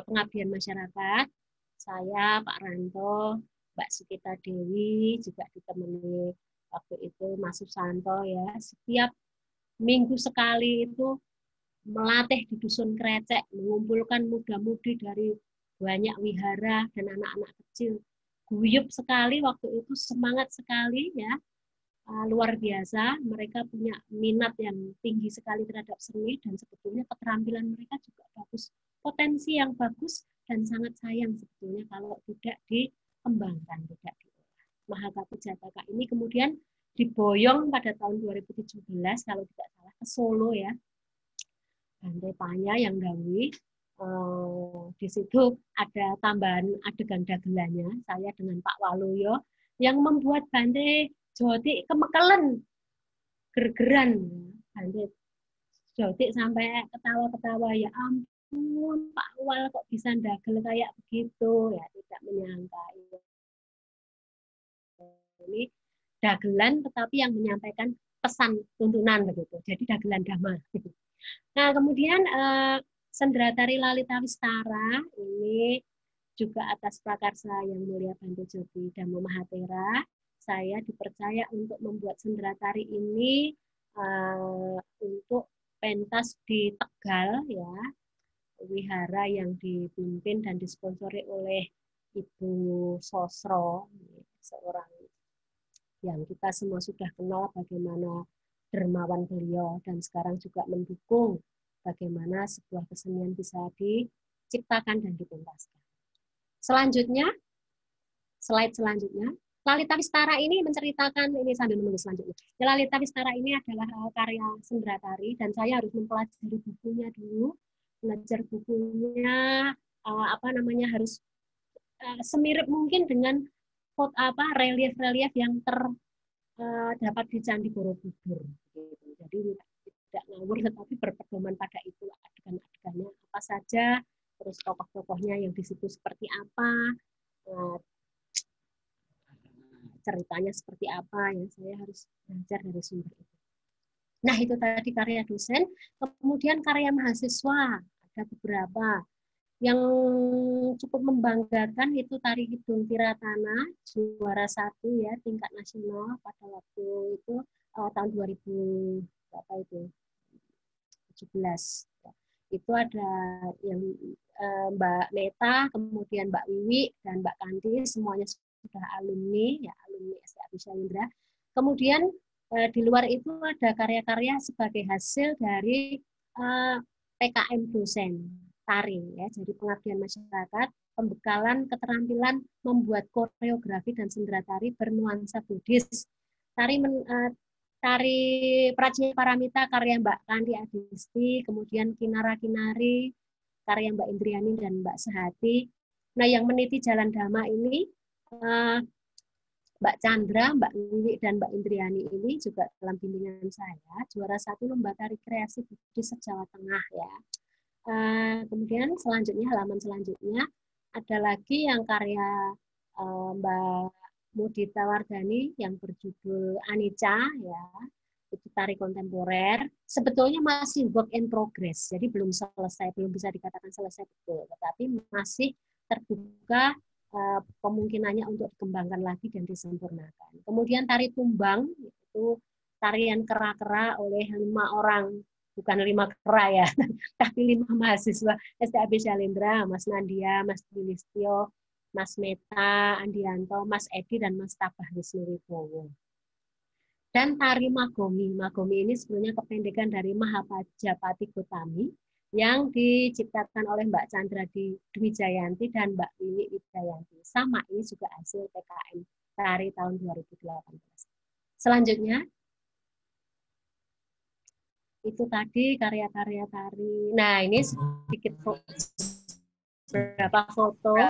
pengabdian masyarakat. Saya, Pak Ranto, Mbak Sukita Dewi, juga ditemani waktu itu Mas Susanto ya. Setiap minggu sekali itu melatih di Dusun Krecek, mengumpulkan muda-mudi dari banyak wihara dan anak-anak kecil. Guyup sekali waktu itu, semangat sekali ya. Luar biasa, mereka punya minat yang tinggi sekali terhadap seni dan sebetulnya keterampilan mereka juga bagus, potensi yang bagus dan sangat sayang sebetulnya kalau tidak dikembangkan, tidak diolah. Mahakapi Jataka ini kemudian diboyong pada tahun 2017 kalau tidak salah ke Solo ya, Bante Panya yang gawe. Di situ ada tambahan adegan dagelannya, saya dengan Pak Waluyo yang membuat Bante Joti kemekelen, gergeran. Bante Joti sampai ketawa-ketawa, ya ampun Pak Wal kok bisa dagel kayak begitu, ya tidak menyangka. Ini dagelan tetapi yang menyampaikan pesan tuntunan begitu, jadi dagelan dhamma. Nah kemudian Sendera Tari Lalita Wistara ini juga atas prakarsa yang mulia Bante Joti Dhammo Mahatera, saya dipercaya untuk membuat sendera tari ini untuk pentas di Tegal ya, wihara yang dipimpin dan disponsori oleh Ibu Sosro, seorang yang kita semua sudah kenal bagaimana dermawan beliau dan sekarang juga mendukung bagaimana sebuah kesenian bisa diciptakan dan dipentaskan. Selanjutnya, slide selanjutnya. Lalita Wistara ini menceritakan, ini sambil menunggu selanjutnya. Lalita Wistara ini adalah karya sendera tari dan saya harus mempelajari bukunya dulu, belajar bukunya harus semirip mungkin dengan relief-relief yang terdapat di Candi Borobudur. Gitu. Jadi tidak ngawur, tetapi berpedoman pada itu adegan-adegannya apa saja, terus tokoh-tokohnya yang di situ seperti apa, ceritanya seperti apa, ya saya harus belajar dari sumber itu. Nah, itu tadi karya dosen. Kemudian karya mahasiswa, ada beberapa. Yang cukup membanggakan itu Tari Kidung Tiratana, juara 1 ya, tingkat nasional pada waktu itu tahun 2000 berapa itu? 17. Ya. Itu ada yang Mbak Neta, kemudian Mbak Wiwi, dan Mbak Kandi, semuanya sudah alumni, ya alumni STAB Syailendra. Kemudian di luar itu ada karya-karya sebagai hasil dari PKM dosen tari, ya, jadi pengabdian masyarakat, pembekalan keterampilan membuat koreografi dan sendera tari bernuansa Buddhis. Tari Prajna Paramita karya Mbak Kandi Adisti, kemudian Kinara Kinari karya Mbak Indriani dan Mbak Sehati. Nah, yang meniti jalan dhamma ini Mbak Chandra, Mbak Wiwi, dan Mbak Indriani ini juga dalam bimbingan saya, juara 1 lomba tari kreasi Buddhis se-Jawa Tengah, ya. Kemudian selanjutnya, halaman selanjutnya, ada lagi yang karya Mbak Mudita Wardani yang berjudul Anicca, ya, itu tari kontemporer. Sebetulnya masih work in progress, jadi belum selesai, belum bisa dikatakan selesai betul, tetapi masih terbuka kemungkinannya untuk dikembangkan lagi dan disempurnakan. Kemudian tari tumbang, itu tarian kera-kera oleh 5 orang, bukan 5 kera ya, tapi 5 mahasiswa STAB Syailendra, Mas Nandia, Mas Dilistio, Mas Meta, Andianto, Mas Edi, dan Mas Tabah Wisnuwibowo. Dan tari Magomi. Magomi ini sebenarnya kependekan dari Mahapajapati Gotami, yang diciptakan oleh Mbak Chandra Dwi Jayanti dan Mbak Wiwi Wijayanti. Sama, ini juga hasil PKM tari tahun 2018. Selanjutnya, itu tadi karya-karya tari. Nah, ini sedikit beberapa foto.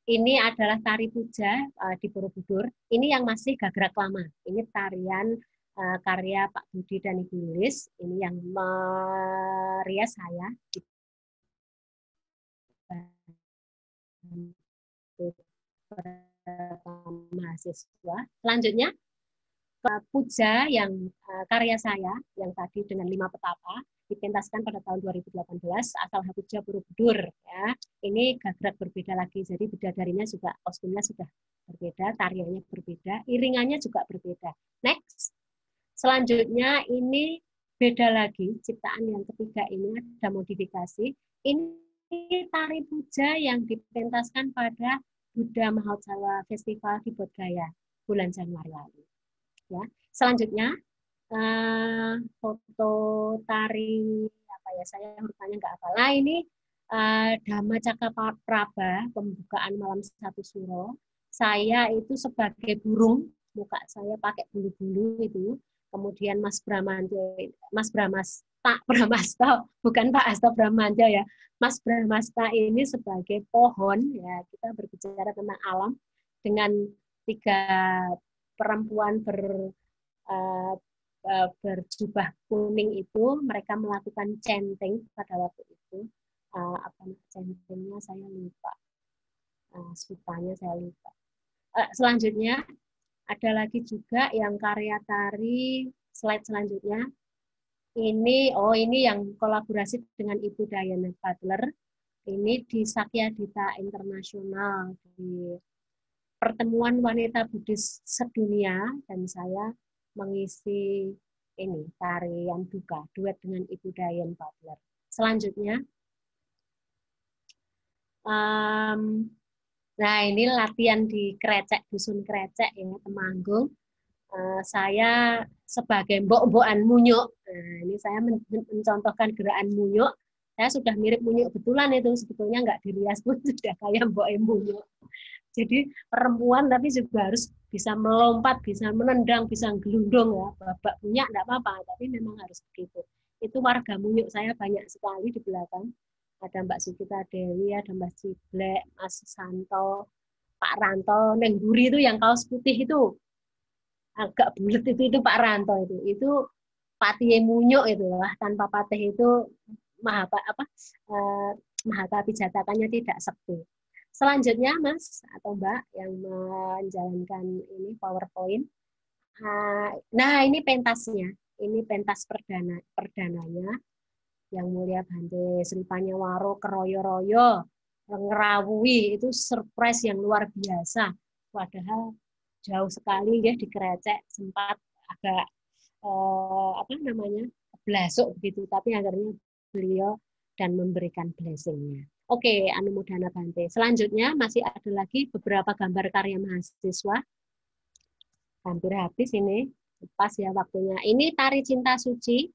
Ini adalah tari puja di Borobudur. Ini yang masih gagrak lama. Ini tarian karya Pak Budi dan Ibu Lilis. Ini yang merias saya. Mahasiswa. Selanjutnya, puja yang karya saya, yang tadi dengan 5 petapa, dipentaskan pada tahun 2018, asal Puja Borobudur. Ya. Ini gagrak berbeda lagi, jadi bidadarinya juga, kostumnya sudah berbeda, tariannya berbeda, iringannya juga berbeda. Next. Selanjutnya ini beda lagi, ciptaan yang ketiga ini ada modifikasi. Ini tari puja yang dipentaskan pada Buddha Mahotsawa Festival di Bodhgaya bulan Januari lalu. Ya. Selanjutnya foto tari apa ya, saya urutannya nggak hafal. Nah, ini Dhamma Cakapraba, pembukaan malam 1 suro. Saya itu sebagai burung, muka saya pakai bulu-bulu itu. Kemudian Mas Bramasta, bukan Pak Asto Bramanja ya. Mas Bramasta ini sebagai pohon, ya, kita berbicara tentang alam dengan 3 perempuan berjubah kuning itu, mereka melakukan chanting pada waktu itu. Apa chantingnya saya lupa, sutanya saya lupa. Selanjutnya ada lagi juga yang karya tari, slide selanjutnya. Ini yang kolaborasi dengan Ibu Diana Butler. Ini di Sakyadhita Internasional, di Pertemuan Wanita Buddhis Sedunia, dan saya mengisi ini tarian duka, duet dengan Ibu Diana Butler. Selanjutnya, nah ini latihan di Krecek, Dusun Krecek, ini Temanggung. Saya sebagai mbok-mbokan munyuk. Nah, ini saya mencontohkan gerakan munyuk. Saya sudah mirip munyuk betulan itu, sebetulnya nggak dirias pun sudah kayak mbok munyuk. Jadi perempuan tapi juga harus bisa melompat, bisa menendang, bisa gelundung ya. Babak punya enggak apa-apa, tapi memang harus begitu. Itu warga munyuk saya banyak sekali di belakang. Ada Mbak Sukita Dewi, ada Mbak Ciblek, Mas Santo, Pak Ranto neng Buri itu yang kaos putih itu agak bulat itu Pak Ranto itu Patihe Munyuk itu lah, tanpa Patih itu Mahatapi Jatakannya tidak sekti. Selanjutnya Mas atau Mbak yang menjalankan ini PowerPoint. Nah ini pentasnya, ini pentas perdananya yang mulia Bante Sri Panyawaro Keroyo-royo ngerawui itu surprise yang luar biasa. Padahal jauh sekali ya dikerecek, sempat agak blasuk begitu, tapi akhirnya beliau dan memberikan blessing-nya. Oke, Anumodana Bante. Selanjutnya masih ada lagi beberapa gambar karya mahasiswa. Hampir habis ini, pas ya waktunya. Ini Tari Cinta Suci.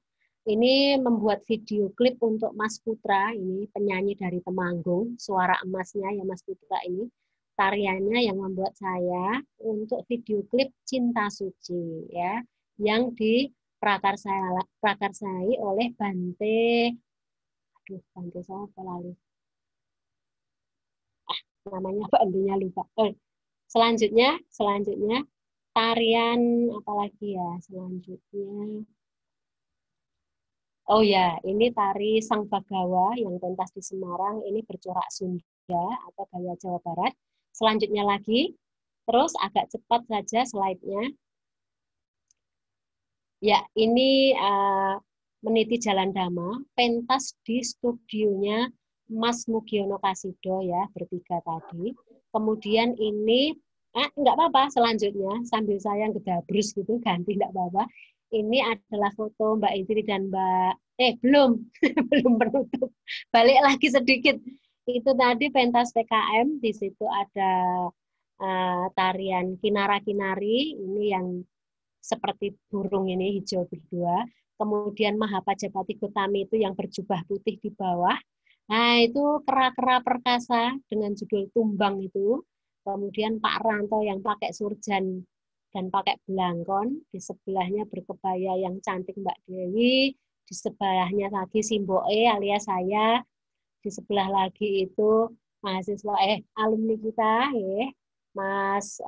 Ini membuat video klip untuk Mas Putra, ini penyanyi dari Temanggung, suara emasnya ya Mas Putra ini. Tariannya yang membuat saya untuk video klip Cinta Suci ya, yang diprakarsai oleh Bante siapa lalu? Namanya Bantenya lupa. Selanjutnya tarian apalagi ya selanjutnya. Oh ya, ini tari Sang Bagawa yang pentas di Semarang, ini bercorak Sunda atau gaya Jawa Barat. Selanjutnya lagi, terus agak cepat saja slide-nya. Ya, ini Meniti Jalan Dhamma, pentas di studionya Mas Mugiono Kasido ya, bertiga tadi. Kemudian ini, enggak apa-apa, selanjutnya sambil saya ngedabrus gitu, ganti enggak apa-apa. Ini adalah foto Mbak Indri dan belum penutup. Balik lagi sedikit. Itu tadi pentas PKM, di situ ada tarian Kinara-Kinari, ini yang seperti burung ini hijau berdua. Kemudian Mahapajapati Gotami itu yang berjubah putih di bawah. Nah, itu kera-kera perkasa dengan judul Tumbang itu. Kemudian Pak Ranto yang pakai surjan dan pakai belangkon, di sebelahnya berkebaya yang cantik Mbak Dewi, di sebelahnya lagi Simboe alias saya, di sebelah lagi itu mahasiswa alumni kita ya, Mas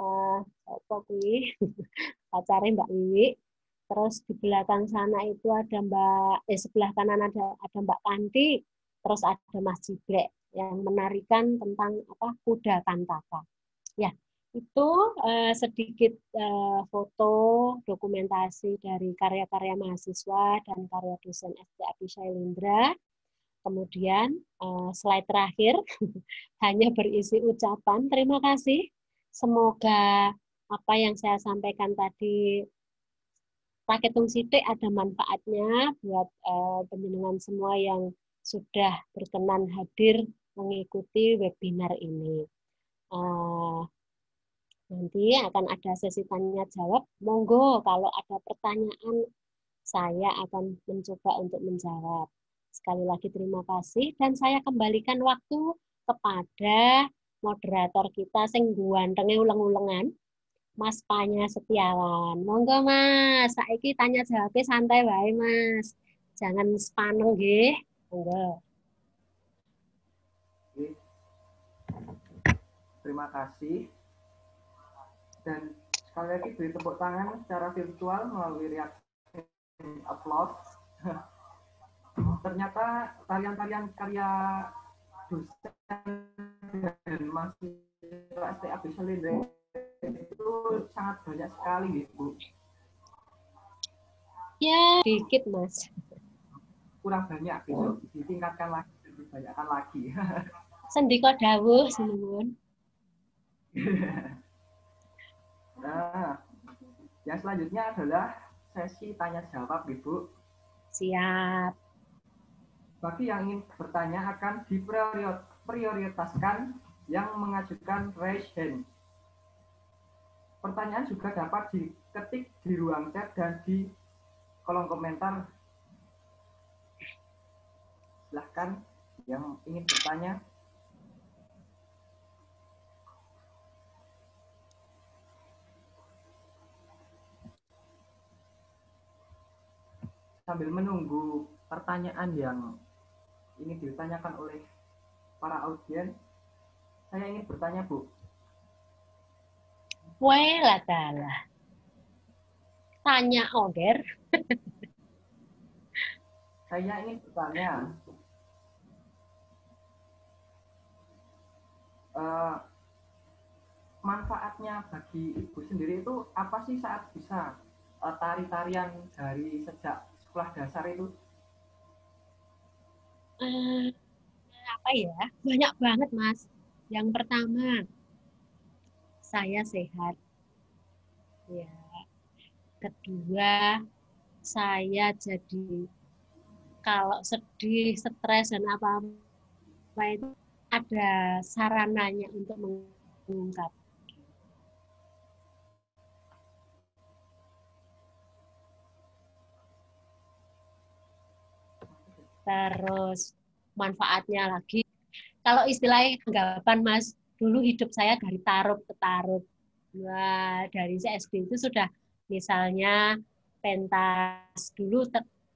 pacarnya Mbak Wiwi. Terus di belakang sana itu ada sebelah kanan ada Mbak Kanti, terus ada Mas Jibrek yang menarikan tentang kuda kantaka. Ya, itu sedikit foto dokumentasi dari karya-karya mahasiswa dan karya dosen SD Abdi Shailendra. Kemudian slide terakhir hanya berisi ucapan terima kasih. Semoga apa yang saya sampaikan tadi raketung sidik ada manfaatnya buat penjenengan semua yang sudah berkenan hadir mengikuti webinar ini. Nanti akan ada sesi tanya jawab. Monggo kalau ada pertanyaan saya akan mencoba untuk menjawab. Sekali lagi terima kasih dan saya kembalikan waktu kepada moderator kita sing guantenge ulang-ulangan, Mas Panya Setiawan. Monggo Mas, saiki tanya jawabnya santai wae Mas. Jangan sepaneng nggih. Monggo. Terima kasih. Dan sekali lagi beri tepuk tangan secara virtual melalui reaksi applause. Ternyata tarian-tarian karya dosen dan mahasiswa SD Abdi Shailendra itu sangat banyak sekali, Bu. Ya, dikit Mas. Kurang banyak, besok ditingkatkan lagi, dibanyakkan lagi. Sendika dawuh sinuwun. Nah, yang selanjutnya adalah sesi tanya jawab, Ibu. Siap. Bagi yang ingin bertanya akan diprioritaskan yang mengajukan raise hand. Pertanyaan juga dapat diketik di ruang chat dan di kolom komentar. Silahkan yang ingin bertanya. Sambil menunggu pertanyaan yang ingin ditanyakan oleh para audiens, saya ingin bertanya, Bu. Wela dalah. Tanya Oder. Saya ingin bertanya, manfaatnya bagi ibu sendiri itu apa sih saat bisa tari-tarian dari sejak sekolah dasar itu? Apa ya? Banyak banget, Mas. Yang pertama, saya sehat. Ya. Kedua, saya jadi kalau sedih, stres dan apa itu ada sarananya untuk mengungkap. Terus manfaatnya lagi, kalau istilahnya anggapan Mas, dulu hidup saya dari tarub ke tarub. Nah, dari SD itu sudah misalnya pentas dulu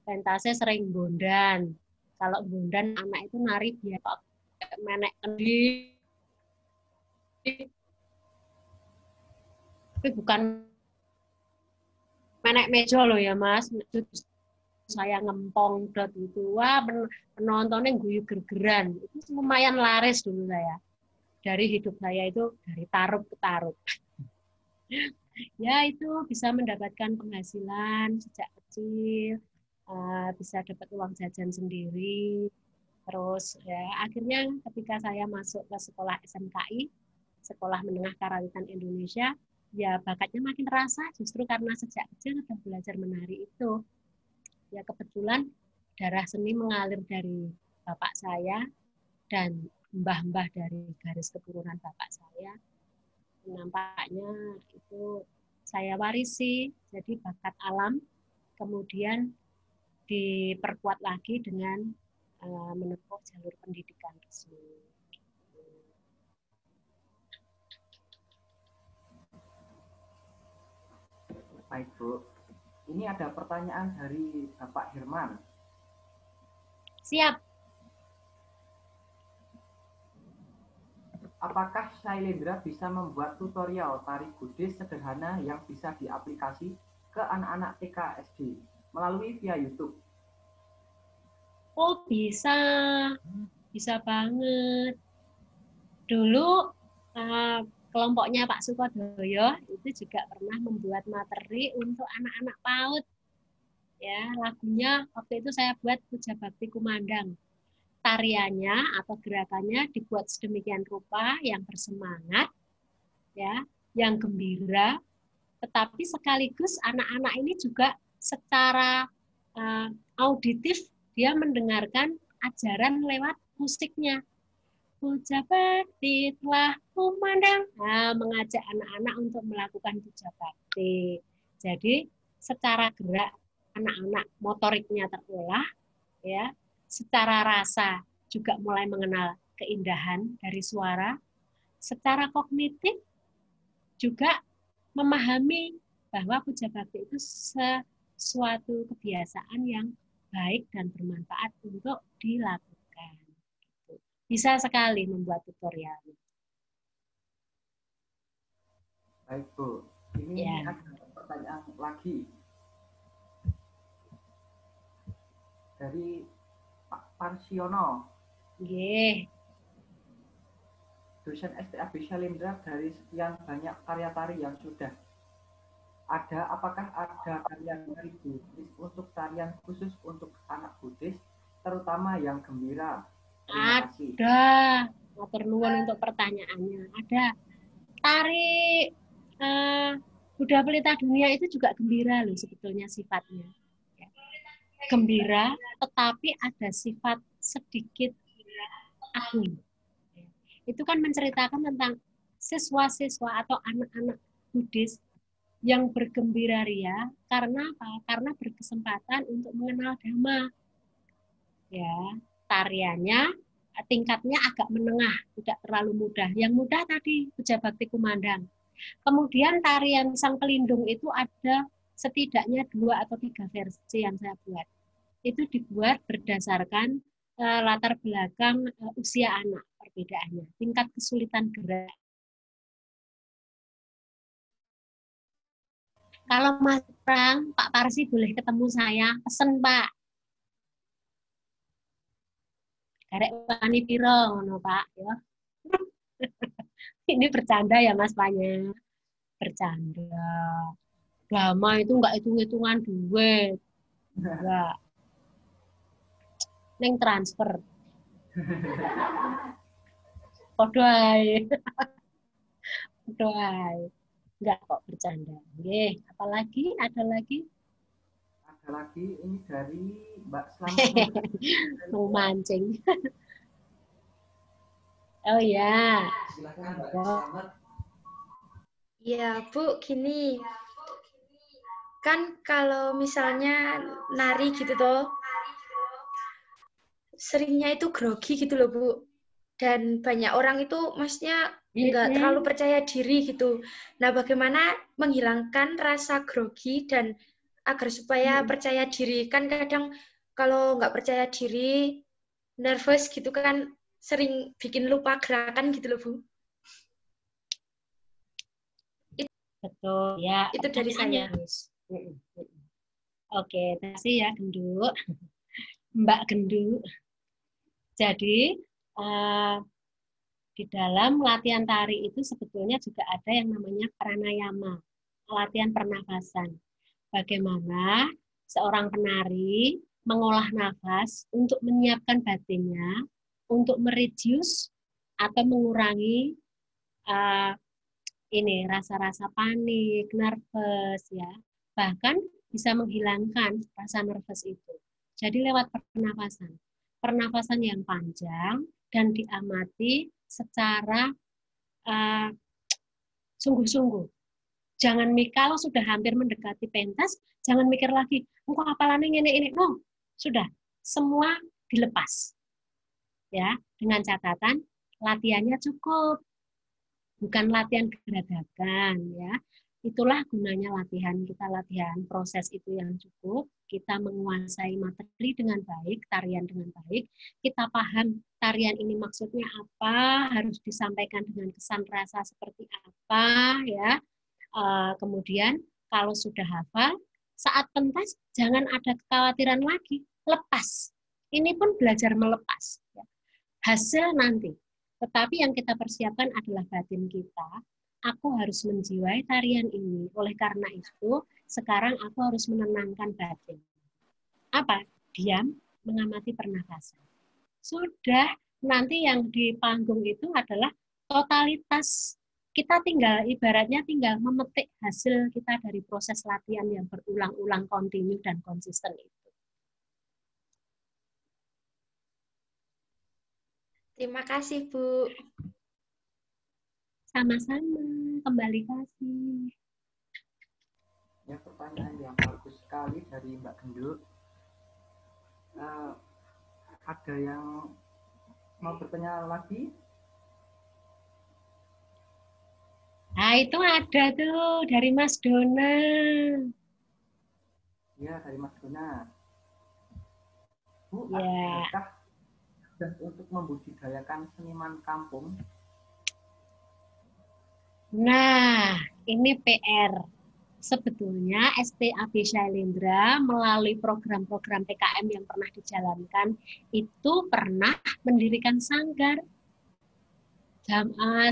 pentasnya sering bondan. Kalau bondan anak itu nari dia menek kendi. Tapi bukan menek meja loh ya Mas. Saya ngempong dot itu, wah penontonnya guyu gergeran. Itu lumayan laris dulu saya. Dari hidup saya itu dari tarub ke tarub. Ya itu bisa mendapatkan penghasilan sejak kecil, bisa dapat uang jajan sendiri. Terus ya akhirnya ketika saya masuk ke sekolah SMKI, Sekolah Menengah Karawitan Indonesia, ya bakatnya makin terasa justru karena sejak kecil sudah belajar menari itu. Ya kebetulan darah seni mengalir dari bapak saya dan mbah-mbah dari garis keturunan bapak saya. Nampaknya itu saya warisi, jadi bakat alam, kemudian diperkuat lagi dengan menempuh jalur pendidikan resmi. Baik Bu, ini ada pertanyaan dari Bapak Herman. Siap. Apakah Shailendra bisa membuat tutorial tari Buddhis sederhana yang bisa diaplikasi ke anak-anak TK SD melalui via YouTube? Oh bisa, bisa banget. Dulu kelompoknya Pak Sukodoyo itu juga pernah membuat materi untuk anak-anak PAUD. Ya, lagunya waktu itu saya buat Puja Bakti Kumandang. Tariannya atau gerakannya dibuat sedemikian rupa yang bersemangat, ya, yang gembira, tetapi sekaligus anak-anak ini juga secara auditif dia mendengarkan ajaran lewat musiknya. Puja Bakti telah kumandang, mengajak anak-anak untuk melakukan puja bakti. Jadi secara gerak anak-anak motoriknya terolah, ya, secara rasa juga mulai mengenal keindahan dari suara, secara kognitif juga memahami bahwa puja bakti itu sesuatu kebiasaan yang baik dan bermanfaat untuk dilakukan. Bisa sekali membuat tutorial. Baik Bu, ini ada pertanyaan lagi dari Pak Parsiono. Dosen STAB Shailendra, dari sekian banyak karya tari yang sudah ada, apakah ada karya tari Buddhis untuk tarian khusus untuk anak Buddhis, terutama yang gembira? Terima kasih. Ada, matur nuwun untuk pertanyaannya. Ada. Tari Buddha Pelita Dunia itu juga gembira loh sebetulnya sifatnya. Gembira, tetapi ada sifat sedikit agung. Itu kan menceritakan tentang siswa-siswa atau anak-anak Buddhis yang bergembira ria karena apa? Karena berkesempatan untuk mengenal Dhamma. Ya, tariannya tingkatnya agak menengah, tidak terlalu mudah. Yang mudah tadi Puja Bakti Kumandang. Kemudian tarian Sang Pelindung itu ada setidaknya 2 atau 3 versi yang saya buat. Itu dibuat berdasarkan latar belakang usia anak, perbedaannya, tingkat kesulitan gerak Kalau Mas Pram, Pak Parsi boleh ketemu saya, pesen Pak. Karek wani piro ngono Pak ya. Ini bercanda ya Mas Panya. Bercanda. Drama itu enggak hitung-hitungan duit. Enggak. Neng transfer. Podo ae. Podo ae. Enggak kok bercanda. Nggih, apalagi? Ada lagi? Ada lagi ini dari Mbak Slamet. Mau mancing. Oh ya. Silakan Mbak Slamet. Ya, Bu, gini. Kan kalau misalnya nari gitu toh, seringnya itu grogi gitu loh, Bu. Dan banyak orang itu maksudnya nggak terlalu percaya diri gitu. Nah, bagaimana menghilangkan rasa grogi dan agar supaya percaya diri? Kan kadang kalau nggak percaya diri, nervous gitu kan, sering bikin lupa gerakan gitu loh, Bu. Betul, ya. Itu dari saya. Oke, terima kasih ya, Gendu. Mbak Gendu. Jadi, di dalam latihan tari itu sebetulnya juga ada yang namanya pranayama, latihan pernafasan. Bagaimana seorang penari mengolah nafas untuk menyiapkan batinnya, untuk mereduce atau mengurangi ini rasa-rasa panik, nervous ya. Bahkan bisa menghilangkan rasa nervous itu. Jadi lewat pernafasan. Pernafasan yang panjang dan diamati secara sungguh-sungguh. Jangan mikir kalau sudah hampir mendekati pentas, jangan mikir lagi, engkau apalane ini. No, sudah semua dilepas. Ya, dengan catatan latihannya cukup. Bukan latihan geragakan ya. Itulah gunanya latihan. Kita latihan proses itu yang cukup, kita menguasai materi dengan baik, tarian dengan baik, kita paham tarian ini maksudnya apa, harus disampaikan dengan kesan rasa seperti apa ya. Kemudian kalau sudah hafal, saat pentas jangan ada kekhawatiran lagi, lepas. Ini pun belajar melepas. Ya. Hasil nanti. Tetapi yang kita persiapkan adalah batin kita. Aku harus menjiwai tarian ini. Oleh karena itu, sekarang aku harus menenangkan batin. Apa? Diam, mengamati pernafasan. Sudah, nanti yang di panggung itu adalah totalitas. Kita tinggal, ibaratnya tinggal memetik hasil kita dari proses latihan yang berulang-ulang, kontinu, dan konsisten itu. Terima kasih, Bu. Sama-sama, kembali kasih. Ya, pertanyaan yang bagus sekali dari Mbak Gendu. Ada yang mau bertanya lagi? Nah, itu ada tuh dari Mas Dona. Ya, dari Mas Dona. Bu, ya. Adakah untuk membudidayakan seniman kampung? Nah, ini PR. Sebetulnya STAB Shailendra melalui program-program PKM yang pernah dijalankan itu pernah mendirikan sanggar.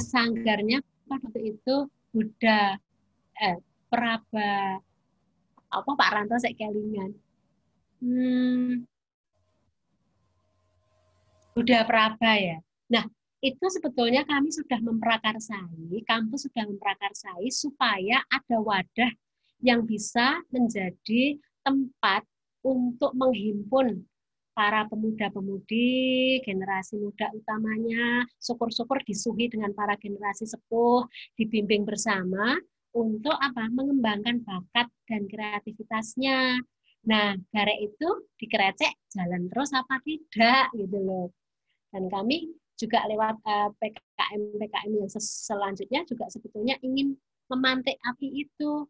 Sanggarnya waktu itu Buddha Praba apa Pak Ranto saya kelingan. Buddha Praba ya. Nah, itu sebetulnya kami sudah memprakarsai, kampus sudah memprakarsai supaya ada wadah yang bisa menjadi tempat untuk menghimpun para pemuda-pemudi, generasi muda utamanya, syukur-syukur disuhi dengan para generasi sepuh, dibimbing bersama untuk apa? Mengembangkan bakat dan kreativitasnya. Nah, garek itu dikerecek jalan terus apa tidak gitu loh. Dan kami juga lewat PKM yang selanjutnya juga sebetulnya ingin memantik api itu.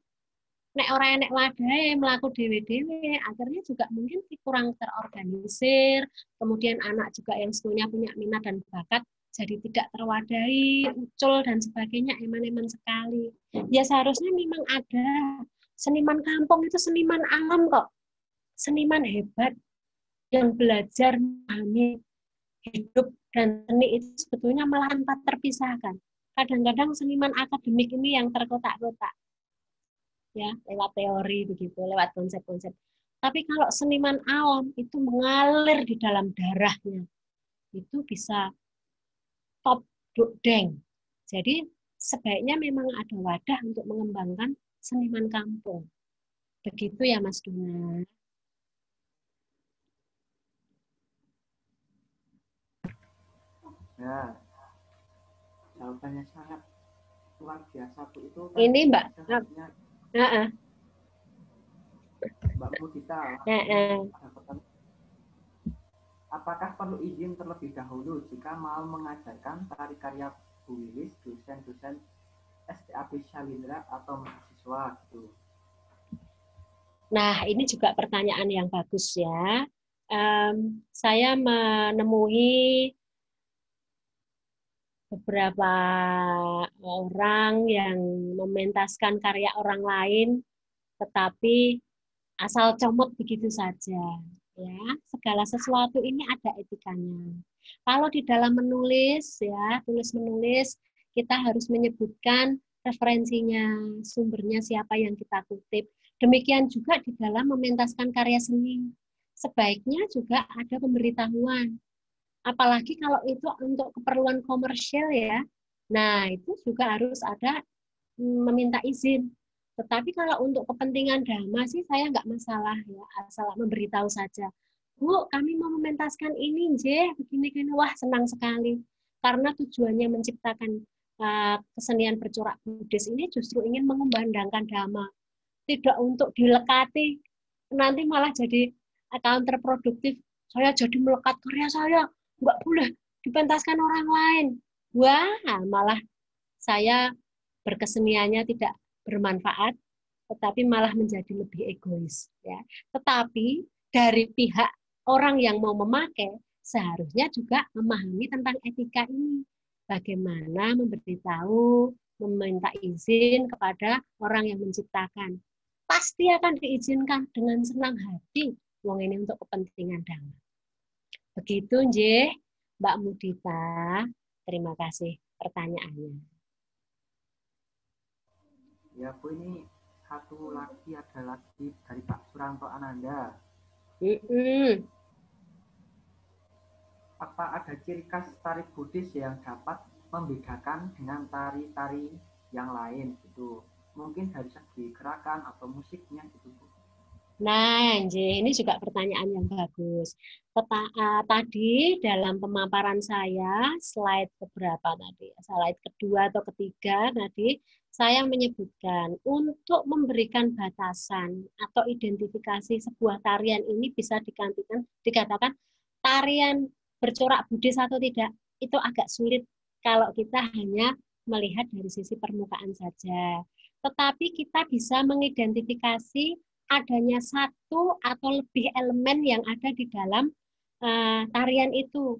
Nek orang nek wadai melaku dewe-dewe, akhirnya juga mungkin kurang terorganisir. Kemudian anak juga yang sebetulnya punya minat dan bakat jadi tidak terwadai, ucul dan sebagainya, eman-eman sekali. Ya seharusnya memang ada Seniman kampung itu seniman alam kok. Seniman hebat yang belajar memahami hidup dan seni itu sebetulnya malah tanpa terpisahkan. Kadang-kadang seniman akademik ini yang terkotak-kotak, ya, lewat teori begitu, lewat konsep-konsep. Tapi kalau seniman alam itu mengalir di dalam darahnya, itu bisa top deng. Jadi sebaiknya memang ada wadah untuk mengembangkan seniman kampung. Begitu ya Mas Duna. Ya, jawabannya sangat luar biasa Bu. Itu kan ini Mbak Mbak Mudita, apakah perlu izin terlebih dahulu jika mau mengajarkan tari karya Bu Lilis, dosen-dosen STAB Syailendra atau mahasiswa gitu? Nah, ini juga pertanyaan yang bagus ya. Saya menemui beberapa orang yang mementaskan karya orang lain, tetapi asal comot begitu saja. Ya, segala sesuatu ini ada etikanya. Kalau di dalam menulis, ya, tulis-menulis, kita harus menyebutkan referensinya, sumbernya siapa yang kita kutip. Demikian juga di dalam mementaskan karya seni. Sebaiknya juga ada pemberitahuan. Apalagi kalau itu untuk keperluan komersial ya. Nah, itu juga harus ada meminta izin. Tetapi kalau untuk kepentingan dhamma sih saya nggak masalah ya, asal memberitahu saja. Bu, kami mau mementaskan ini, begini. Wah, senang sekali. Karena tujuannya menciptakan kesenian bercorak Buddhis ini justru ingin mengembangkan dhamma. Tidak untuk dilekati, nanti malah jadi counterproduktif. Saya jadi melekat karya saya, nggak boleh dipentaskan orang lain. Wah, malah saya berkeseniannya tidak bermanfaat, tetapi malah menjadi lebih egois. Ya. Tetapi dari pihak orang yang mau memakai, seharusnya juga memahami tentang etika ini. Bagaimana memberitahu, meminta izin kepada orang yang menciptakan. Pasti akan diizinkan dengan senang hati. Wong ini untuk kepentingan dhamma. Begitu, Nggih, Mbak Mudita. Terima kasih pertanyaannya. Ya Bu, ini satu lagi, ada lagi dari Pak Suranto Ananda. Apa ada ciri khas tari Buddhis yang dapat membedakan dengan tari-tari yang lain gitu? Mungkin dari segi gerakan atau musiknya gitu Bu. Nah, ini juga pertanyaan yang bagus. Tadi dalam pemaparan saya, slide keberapa tadi? Slide kedua atau ketiga tadi, saya menyebutkan untuk memberikan batasan atau identifikasi sebuah tarian ini bisa dikatakan tarian bercorak Buddhis atau tidak, itu agak sulit kalau kita hanya melihat dari sisi permukaan saja. Tetapi kita bisa mengidentifikasi adanya satu atau lebih elemen yang ada di dalam tarian itu.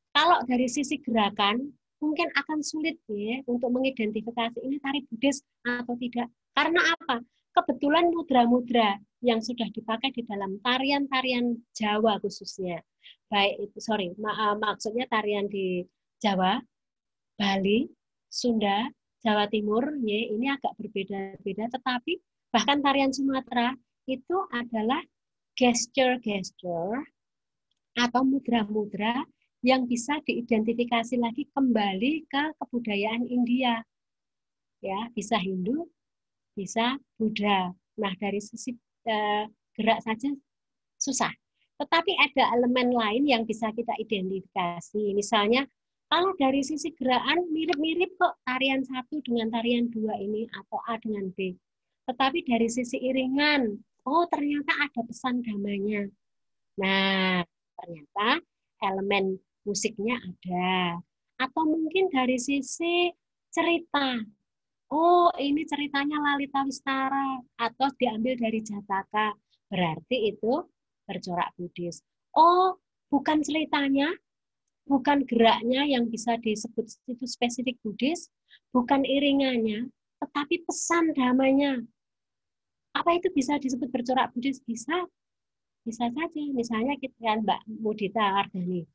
Kalau dari sisi gerakan, mungkin akan sulit ya untuk mengidentifikasi ini tari Buddhis atau tidak. Karena apa? Kebetulan mudra-mudra yang sudah dipakai di dalam tarian-tarian Jawa khususnya. Maksudnya tarian di Jawa, Bali, Sunda, Jawa Timur, ya, ini agak berbeda-beda, tetapi bahkan tarian Sumatera itu adalah gesture-gesture atau mudra-mudra yang bisa diidentifikasi lagi kembali ke kebudayaan India. Ya, bisa Hindu, bisa Buddha. Nah, dari sisi gerak saja susah. Tetapi ada elemen lain yang bisa kita identifikasi. Misalnya, kalau dari sisi gerakan mirip-mirip kok tarian 1 dengan tarian 2 ini atau A dengan B. Tetapi dari sisi iringan, oh ternyata ada pesan dhammanya. Nah, ternyata elemen musiknya ada. Atau mungkin dari sisi cerita. Oh, ini ceritanya Lalita Wistara atau diambil dari Jataka. Berarti itu bercorak Buddhis. Oh, bukan ceritanya, bukan geraknya yang bisa disebut itu spesifik Buddhis, bukan iringannya, tetapi pesan dhammanya. Apa itu bisa disebut bercorak Buddhis? Bisa saja. Misalnya kita kan Mbak Mudita Ardhani.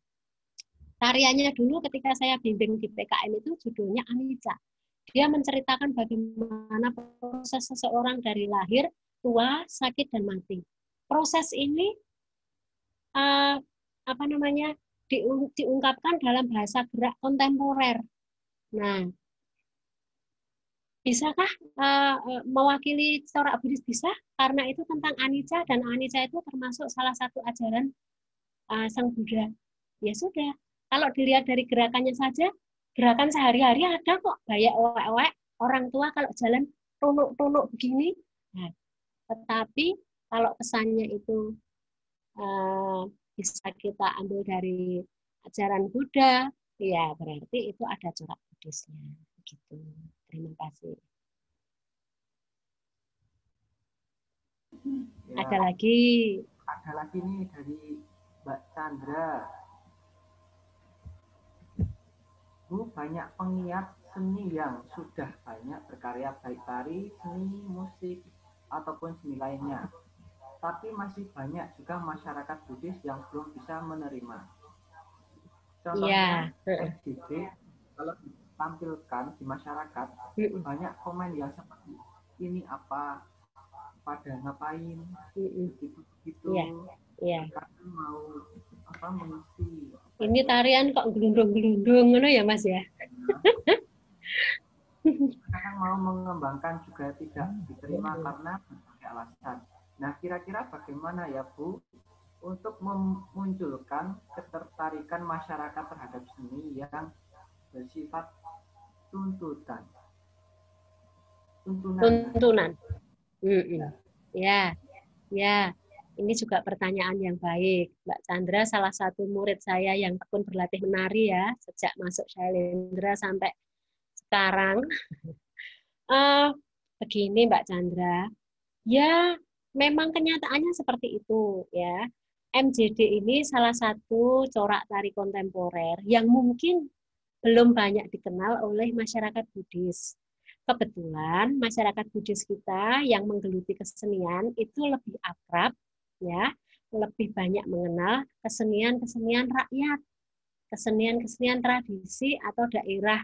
Tariannya dulu ketika saya bimbing di PKM itu judulnya Anicca. Dia menceritakan bagaimana proses seseorang dari lahir, tua, sakit, dan mati. Proses ini diungkapkan dalam bahasa gerak kontemporer. Nah, bisakah mewakili corak Buddhis? Bisa, karena itu tentang Anicca, dan Anicca itu termasuk salah satu ajaran Sang Buddha. Ya sudah, kalau dilihat dari gerakannya saja, gerakan sehari-hari ada kok, kayak ewek-ewek, orang tua kalau jalan tunuk-tunuk begini. Nah, tetapi kalau pesannya itu bisa kita ambil dari ajaran Buddha, ya berarti itu ada corak Buddhisnya. Gitu. Terima kasih. Ya, ada lagi nih dari Mbak Chandra. Bu, banyak penggiat seni yang sudah banyak berkarya baik tari, seni, musik, ataupun seni lainnya. Tapi masih banyak juga masyarakat Buddhis yang belum bisa menerima. Contohnya, FGD, kalau ditampilkan di masyarakat, banyak komen yang seperti, ini apa, pada ngapain, gitu-gitu. Karena mau mengisi. Ini tarian kok gelundung-gelundung, ya Mas ya? Kadang mau mengembangkan juga tidak diterima karena berbagai alasan. Nah, kira-kira bagaimana ya Bu untuk memunculkan ketertarikan masyarakat terhadap seni yang bersifat tuntunan. Ya. Ini juga pertanyaan yang baik. Mbak Chandra salah satu murid saya yang tekun berlatih menari ya, sejak masuk Shailendra sampai sekarang. Begini Mbak Chandra, ya memang kenyataannya seperti itu ya. MJD ini salah satu corak tari kontemporer yang mungkin belum banyak dikenal oleh masyarakat Buddhis. Kebetulan masyarakat Buddhis kita yang menggeluti kesenian itu lebih akrab, ya, lebih banyak mengenal kesenian-kesenian rakyat, kesenian-kesenian tradisi atau daerah.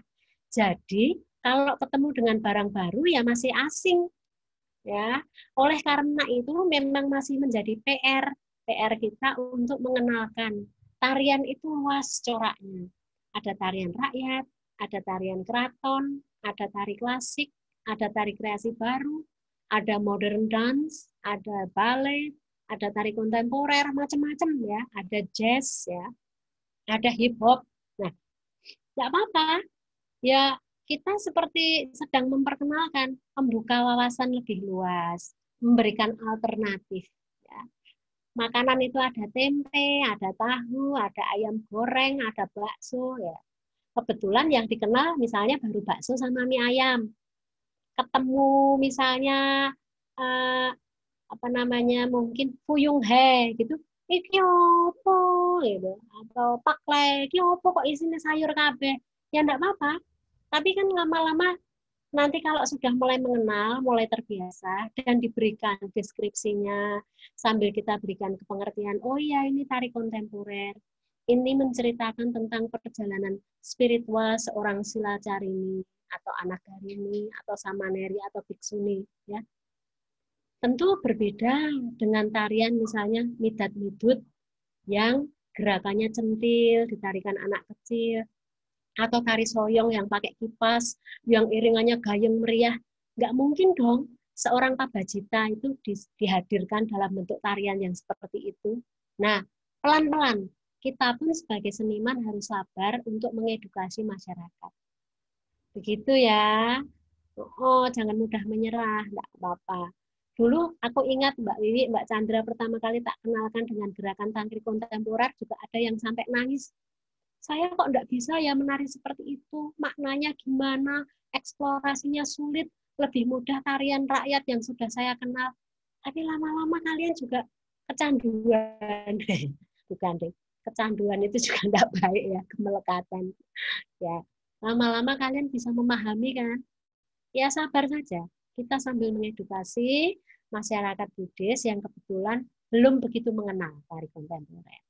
Jadi kalau ketemu dengan barang baru ya masih asing, ya. Oleh karena itu memang masih menjadi PR kita untuk mengenalkan. Tarian itu luas coraknya. Ada tarian rakyat, ada tarian keraton, ada tari klasik, ada tari kreasi baru, ada modern dance, ada ballet, ada tari kontemporer, macam-macam ya, ada jazz ya, ada hip hop. Nah, nggak apa-apa. Ya, kita seperti sedang memperkenalkan, membuka wawasan lebih luas, memberikan alternatif. Ya. Makanan itu ada tempe, ada tahu, ada ayam goreng, ada bakso. Ya. Kebetulan yang dikenal misalnya baru bakso sama mie ayam. Ketemu misalnya mungkin fuyung he gitu. Iki opo gitu, atau pakle, iki opo kok isinya sayur kabeh. Ya enggak apa-apa. Tapi kan lama-lama nanti kalau sudah mulai mengenal, mulai terbiasa, dan diberikan deskripsinya, sambil kita berikan kepengertian, oh iya ini tari kontemporer, ini menceritakan tentang perjalanan spiritual seorang silacarini, atau anak garini, atau samaneri, atau biksuni. Ya. Tentu berbeda dengan tarian misalnya midat midut, yang gerakannya centil, ditarikan anak kecil, atau tari soyong yang pakai kipas, yang iringannya gayeng meriah. Nggak mungkin dong seorang pabajita itu dihadirkan dalam bentuk tarian yang seperti itu. Nah, pelan-pelan kita pun sebagai seniman harus sabar untuk mengedukasi masyarakat. Begitu ya. Oh, jangan mudah menyerah, nggak apa-apa. Dulu aku ingat Mbak Wiwi, Mbak Chandra pertama kali tak kenalkan dengan gerakan tari kontemporer, juga ada yang sampai nangis. Saya kok enggak bisa ya menari seperti itu, maknanya gimana, eksplorasinya sulit, lebih mudah tarian rakyat yang sudah saya kenal. Tapi lama-lama kalian juga kecanduan. Bukan deh, kecanduan itu juga enggak baik ya, kemelekatan. Ya, lama-lama kalian bisa memahami kan? Ya sabar saja, kita sambil mengedukasi, masyarakat Buddhis yang kebetulan belum begitu mengenal tari kontemporer.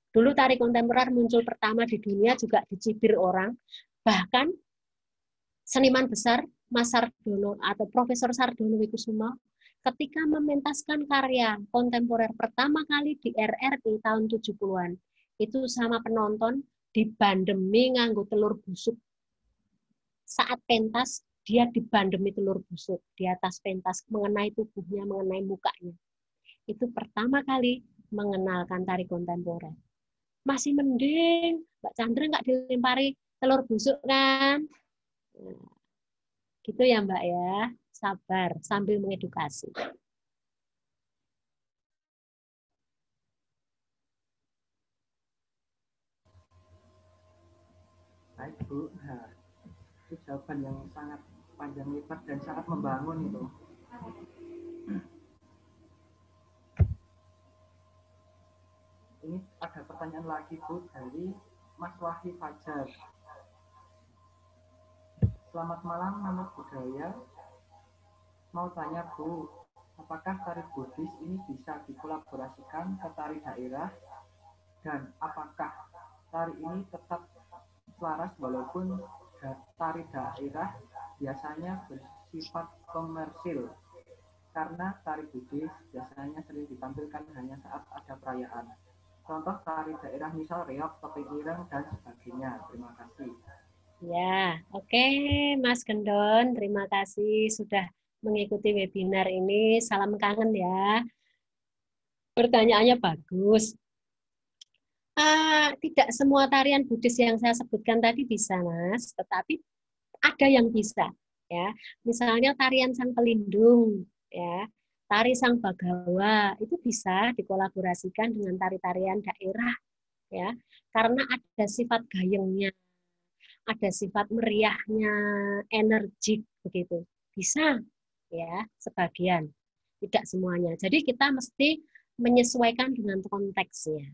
Dulu tari kontemporer muncul pertama di dunia juga dicibir orang, bahkan seniman besar Mas Sardono atau Profesor Sardono Wikusumo ketika mementaskan karya kontemporer pertama kali di RRI tahun 70-an, itu sama penonton dibandemi nganggo telur busuk. Saat pentas, dia dibandemi telur busuk di atas pentas, mengenai tubuhnya, mengenai mukanya. Itu pertama kali mengenalkan tari kontemporer. Masih mending Mbak Chandra nggak dilempari telur busuk kan? Nah, gitu ya Mbak ya, sabar sambil mengedukasi. Baik Bu, nah, itu jawaban yang sangat panjang lebar dan sangat membangun itu. Ini ada pertanyaan lagi Bu dari Mas Wahyu Fajar. Selamat malam, nama budaya. Mau tanya Bu, apakah tari Buddhis ini bisa dikolaborasikan ke tari daerah? Dan apakah tari ini tetap selaras walaupun tari daerah biasanya bersifat komersil? Karena tari Buddhis biasanya sering ditampilkan hanya saat ada perayaan. Contoh tari daerah misal reok, topeng ireng, dan sebagainya. Terima kasih. Ya, oke Mas Gendon, terima kasih sudah mengikuti webinar ini. Salam kangen ya. Pertanyaannya bagus. Tidak semua tarian Buddhis yang saya sebutkan tadi bisa, Mas, tetapi ada yang bisa. Ya, misalnya tarian Sang Pelindung, ya, tari Sang Bagawa itu bisa dikolaborasikan dengan tari-tarian daerah, ya, karena ada sifat gayengnya, ada sifat meriahnya, energik begitu. Bisa, ya, sebagian, tidak semuanya. Jadi kita mesti menyesuaikan dengan konteksnya.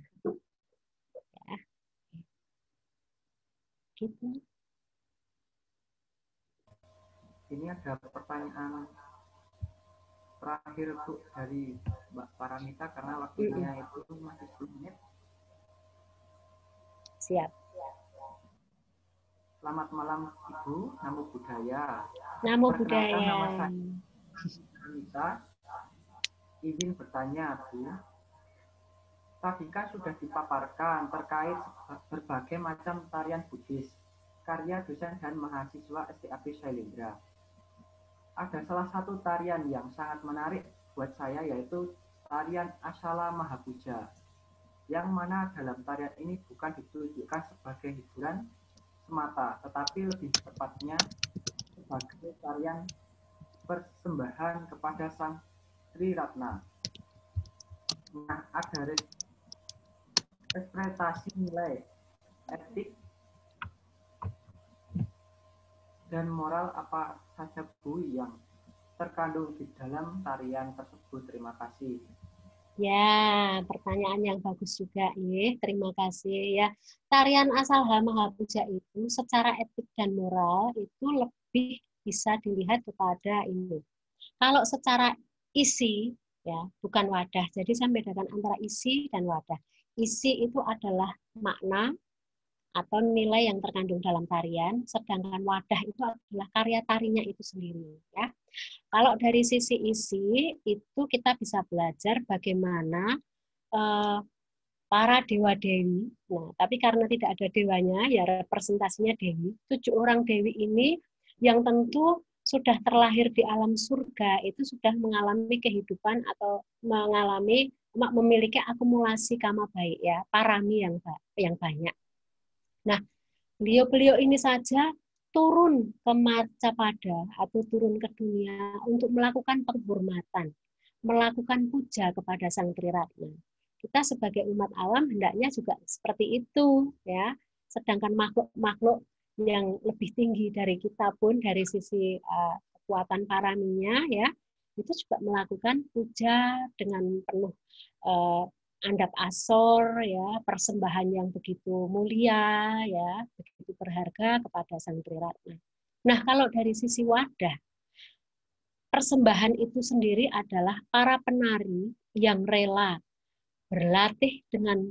Ya. Gitu. Ini ada pertanyaan terakhir Bu dari Mbak Paramita karena waktunya itu masih 10 menit. Siap. Selamat malam Ibu, Namo Buddhaya. Namo Perkenalkan Buddhaya. nama saya Paramita. Izin bertanya Bu, tadi kan sudah dipaparkan terkait berbagai macam tarian Buddhis karya dosen dan mahasiswa STAB Shailendra. Ada salah satu tarian yang sangat menarik buat saya yaitu tarian Asala Mahapuja, yang mana dalam tarian ini bukan ditunjukkan sebagai hiburan semata, tetapi lebih tepatnya sebagai tarian persembahan kepada Sang Sri Ratna. Nah, ada ekspektasi nilai etik dan moral apa saja Bu yang terkandung di dalam tarian tersebut? Terima kasih. Ya, pertanyaan yang bagus juga ya. Terima kasih ya. Tarian Asala Mahapuja itu secara etik dan moral itu lebih bisa dilihat kepada ini. Kalau secara isi ya, bukan wadah. Jadi saya membedakan antara isi dan wadah. Isi itu adalah makna atau nilai yang terkandung dalam tarian, sedangkan wadah itu adalah karya tarinya itu sendiri. Ya. Kalau dari sisi isi, itu kita bisa belajar bagaimana para dewa-dewi, nah, tapi karena tidak ada dewanya, ya representasinya dewi, 7 orang dewi ini yang tentu sudah terlahir di alam surga, itu sudah mengalami kehidupan atau memiliki akumulasi kama baik, ya, parami yang banyak. Nah, beliau-beliau ini saja turun ke Macapada atau turun ke dunia untuk melakukan penghormatan, melakukan puja kepada Sang Triratna. Kita sebagai umat alam hendaknya juga seperti itu, ya. Sedangkan makhluk-makhluk yang lebih tinggi dari kita pun dari sisi kekuatan paraminya, ya, itu juga melakukan puja dengan penuh andap asor, ya, persembahan yang begitu mulia, ya, begitu berharga kepada Sang Triratna. Nah, kalau dari sisi wadah, persembahan itu sendiri adalah para penari yang rela berlatih dengan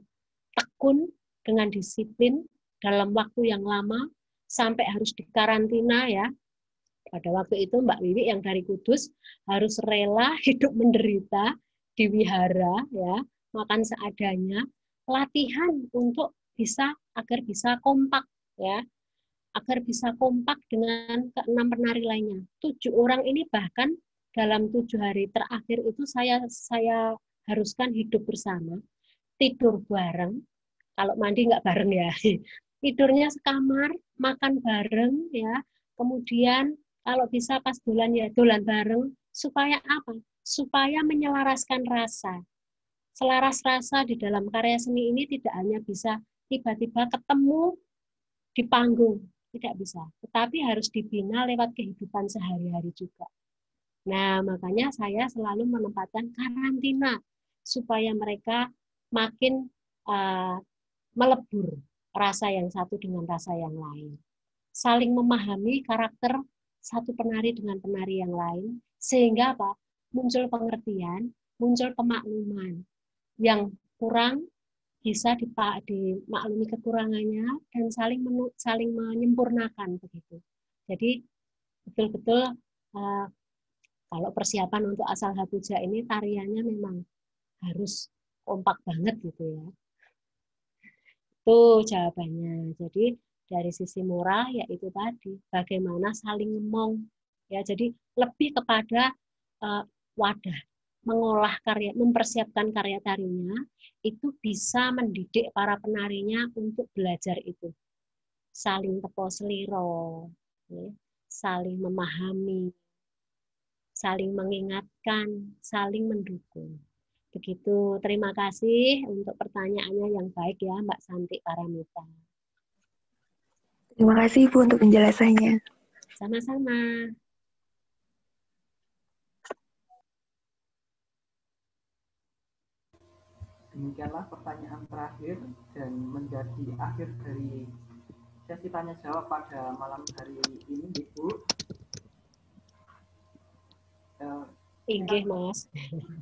tekun, dengan disiplin dalam waktu yang lama, sampai harus dikarantina ya. Pada waktu itu Mbak Wiwi yang dari Kudus harus rela hidup menderita di wihara ya, makan seadanya, latihan untuk agar bisa kompak ya, agar bisa kompak dengan ke-6 penari lainnya. 7 orang ini bahkan dalam 7 hari terakhir itu saya haruskan hidup bersama, tidur bareng, kalau mandi nggak bareng ya, tidurnya sekamar, makan bareng ya, kemudian kalau bisa pas dolan ya dolan bareng, supaya apa? Supaya menyelaraskan rasa. Selaras rasa di dalam karya seni ini tidak hanya bisa tiba-tiba ketemu di panggung, tidak bisa, tetapi harus dibina lewat kehidupan sehari-hari juga. Nah, makanya saya selalu menempatkan karantina supaya mereka makin melebur rasa yang satu dengan rasa yang lain. Saling memahami karakter satu penari dengan penari yang lain, sehingga apa? Muncul pengertian, muncul pemakluman. Yang kurang bisa dimaklumi kekurangannya dan saling menyempurnakan begitu. Jadi betul-betul kalau persiapan untuk Asal Hapuja ini tariannya memang harus kompak banget gitu ya. Itu jawabannya. Jadi dari sisi moral yaitu tadi bagaimana saling ngomong ya. Jadi lebih kepada wadah mengolah karya, mempersiapkan karya tarinya itu bisa mendidik para penarinya untuk belajar itu. Saling teko seliro, ya, saling memahami, saling mengingatkan, saling mendukung. Begitu, terima kasih untuk pertanyaannya yang baik ya Mbak Santi Paramita. Terima kasih Ibu untuk penjelasannya. Sama-sama. Demikianlah pertanyaan terakhir dan menjadi akhir dari sesi tanya jawab pada malam hari ini, Ibu. Inggih, Mas.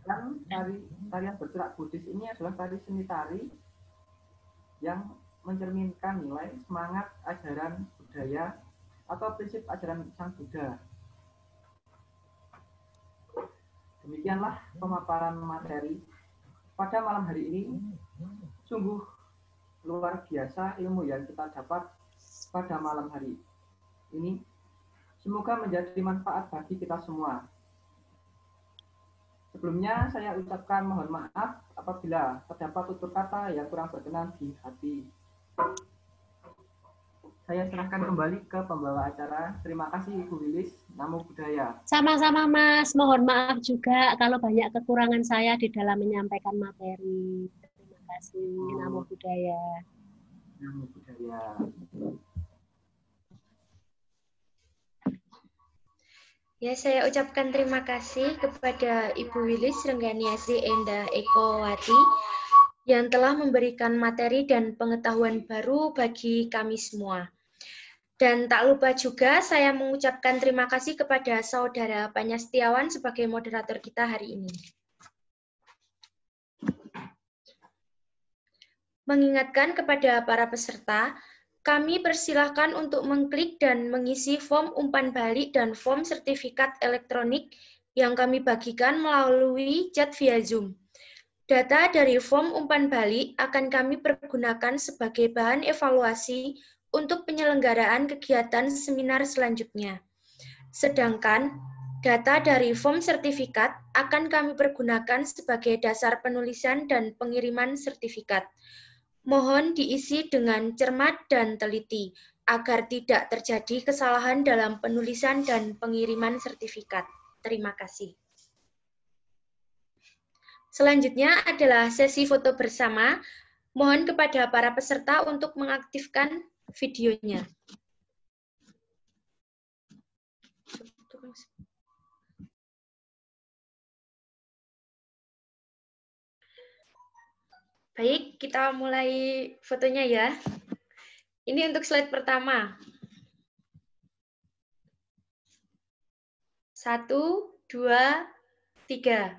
Dan tarian bergerak Buddhis ini adalah tari seni tari yang mencerminkan nilai, semangat, ajaran budaya atau prinsip ajaran Sang Buddha. Demikianlah pemaparan materi pada malam hari ini. Sungguh luar biasa ilmu yang kita dapat pada malam hari ini. Semoga menjadi manfaat bagi kita semua. Sebelumnya saya ucapkan mohon maaf apabila terdapat tutur kata yang kurang berkenan di hati. Saya serahkan kembali ke pembawa acara. Terima kasih Ibu Wilis. Namo Buddhaya. Sama-sama Mas, mohon maaf juga kalau banyak kekurangan saya di dalam menyampaikan materi. Terima kasih. Namo Buddhaya. Namo Buddhaya. Ya, saya ucapkan terima kasih kepada Ibu Wilis Rengganiasi Enda Ekowati yang telah memberikan materi dan pengetahuan baru bagi kami semua. Dan tak lupa juga saya mengucapkan terima kasih kepada Saudara Panya Setiawan sebagai moderator kita hari ini. Mengingatkan kepada para peserta, kami persilahkan untuk mengklik dan mengisi form umpan balik dan form sertifikat elektronik yang kami bagikan melalui chat via Zoom. Data dari form umpan balik akan kami pergunakan sebagai bahan evaluasi untuk penyelenggaraan kegiatan seminar selanjutnya. Sedangkan data dari form sertifikat akan kami pergunakan sebagai dasar penulisan dan pengiriman sertifikat. Mohon diisi dengan cermat dan teliti, agar tidak terjadi kesalahan dalam penulisan dan pengiriman sertifikat. Terima kasih. Selanjutnya adalah sesi foto bersama. Mohon kepada para peserta untuk mengaktifkan videonya. Baik, kita mulai fotonya ya. Ini untuk slide pertama. 1, 2, 2, 3.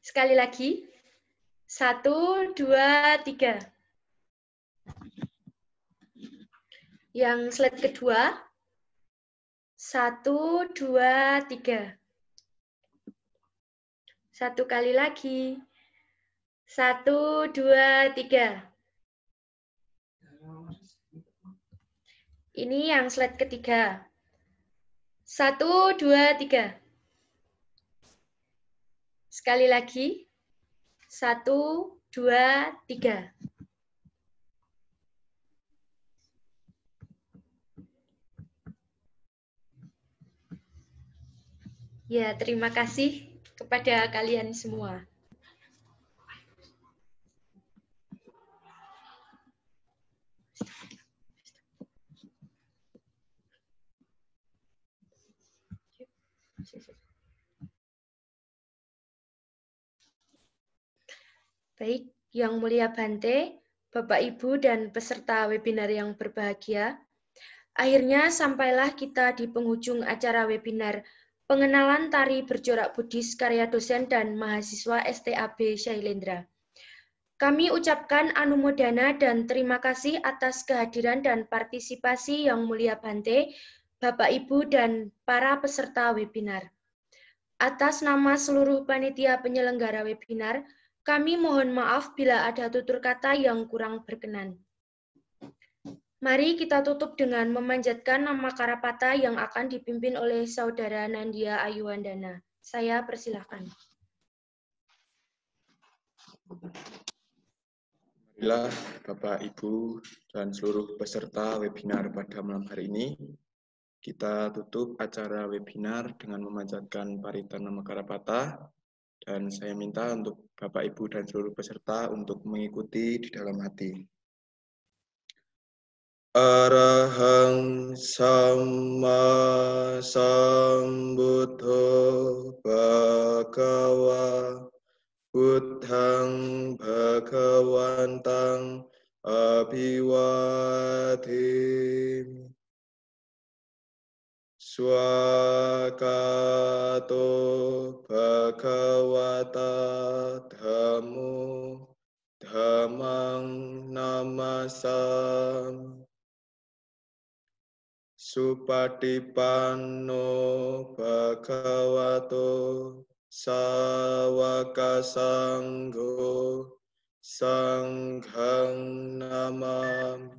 Sekali lagi. 1, 2, 3. Yang slide kedua. 1, 2, 3. Satu kali lagi. 1, 2, 3. Ini yang slide ketiga. 1, 2, 3. Sekali lagi. 1, 2, 3. Ya, terima kasih kepada kalian semua. Baik, Yang Mulia Bante, Bapak Ibu dan peserta webinar yang berbahagia, akhirnya sampailah kita di penghujung acara webinar pengenalan tari bercorak Buddhis karya dosen dan mahasiswa STAB Shailendra. Kami ucapkan anumodana dan terima kasih atas kehadiran dan partisipasi Yang Mulia Bante, Bapak Ibu dan para peserta webinar. Atas nama seluruh panitia penyelenggara webinar, kami mohon maaf bila ada tutur kata yang kurang berkenan. Mari kita tutup dengan memanjatkan nama Karapata yang akan dipimpin oleh Saudara Nandia Ayuwandana. Saya persilahkan. Marilah Bapak, Ibu, dan seluruh peserta webinar pada malam hari ini, kita tutup acara webinar dengan memanjatkan Paritana Karapata. Dan saya minta untuk Bapak, Ibu, dan seluruh peserta untuk mengikuti di dalam hati. Arahang Samma Sambuddho Bhagava Buddhang Bhagawantang Abhiwadhimi Swakato Bhagavata Dhammo Dhammang Namasami Supatipanno Bhagavato Sawaka Sangho Sanghang Namami.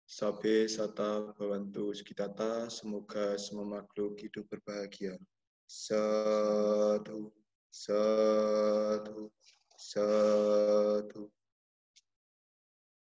Sabe sata bhavantu sukitata, semoga semua makhluk hidup berbahagia. Sadhu, sadhu, sadhu.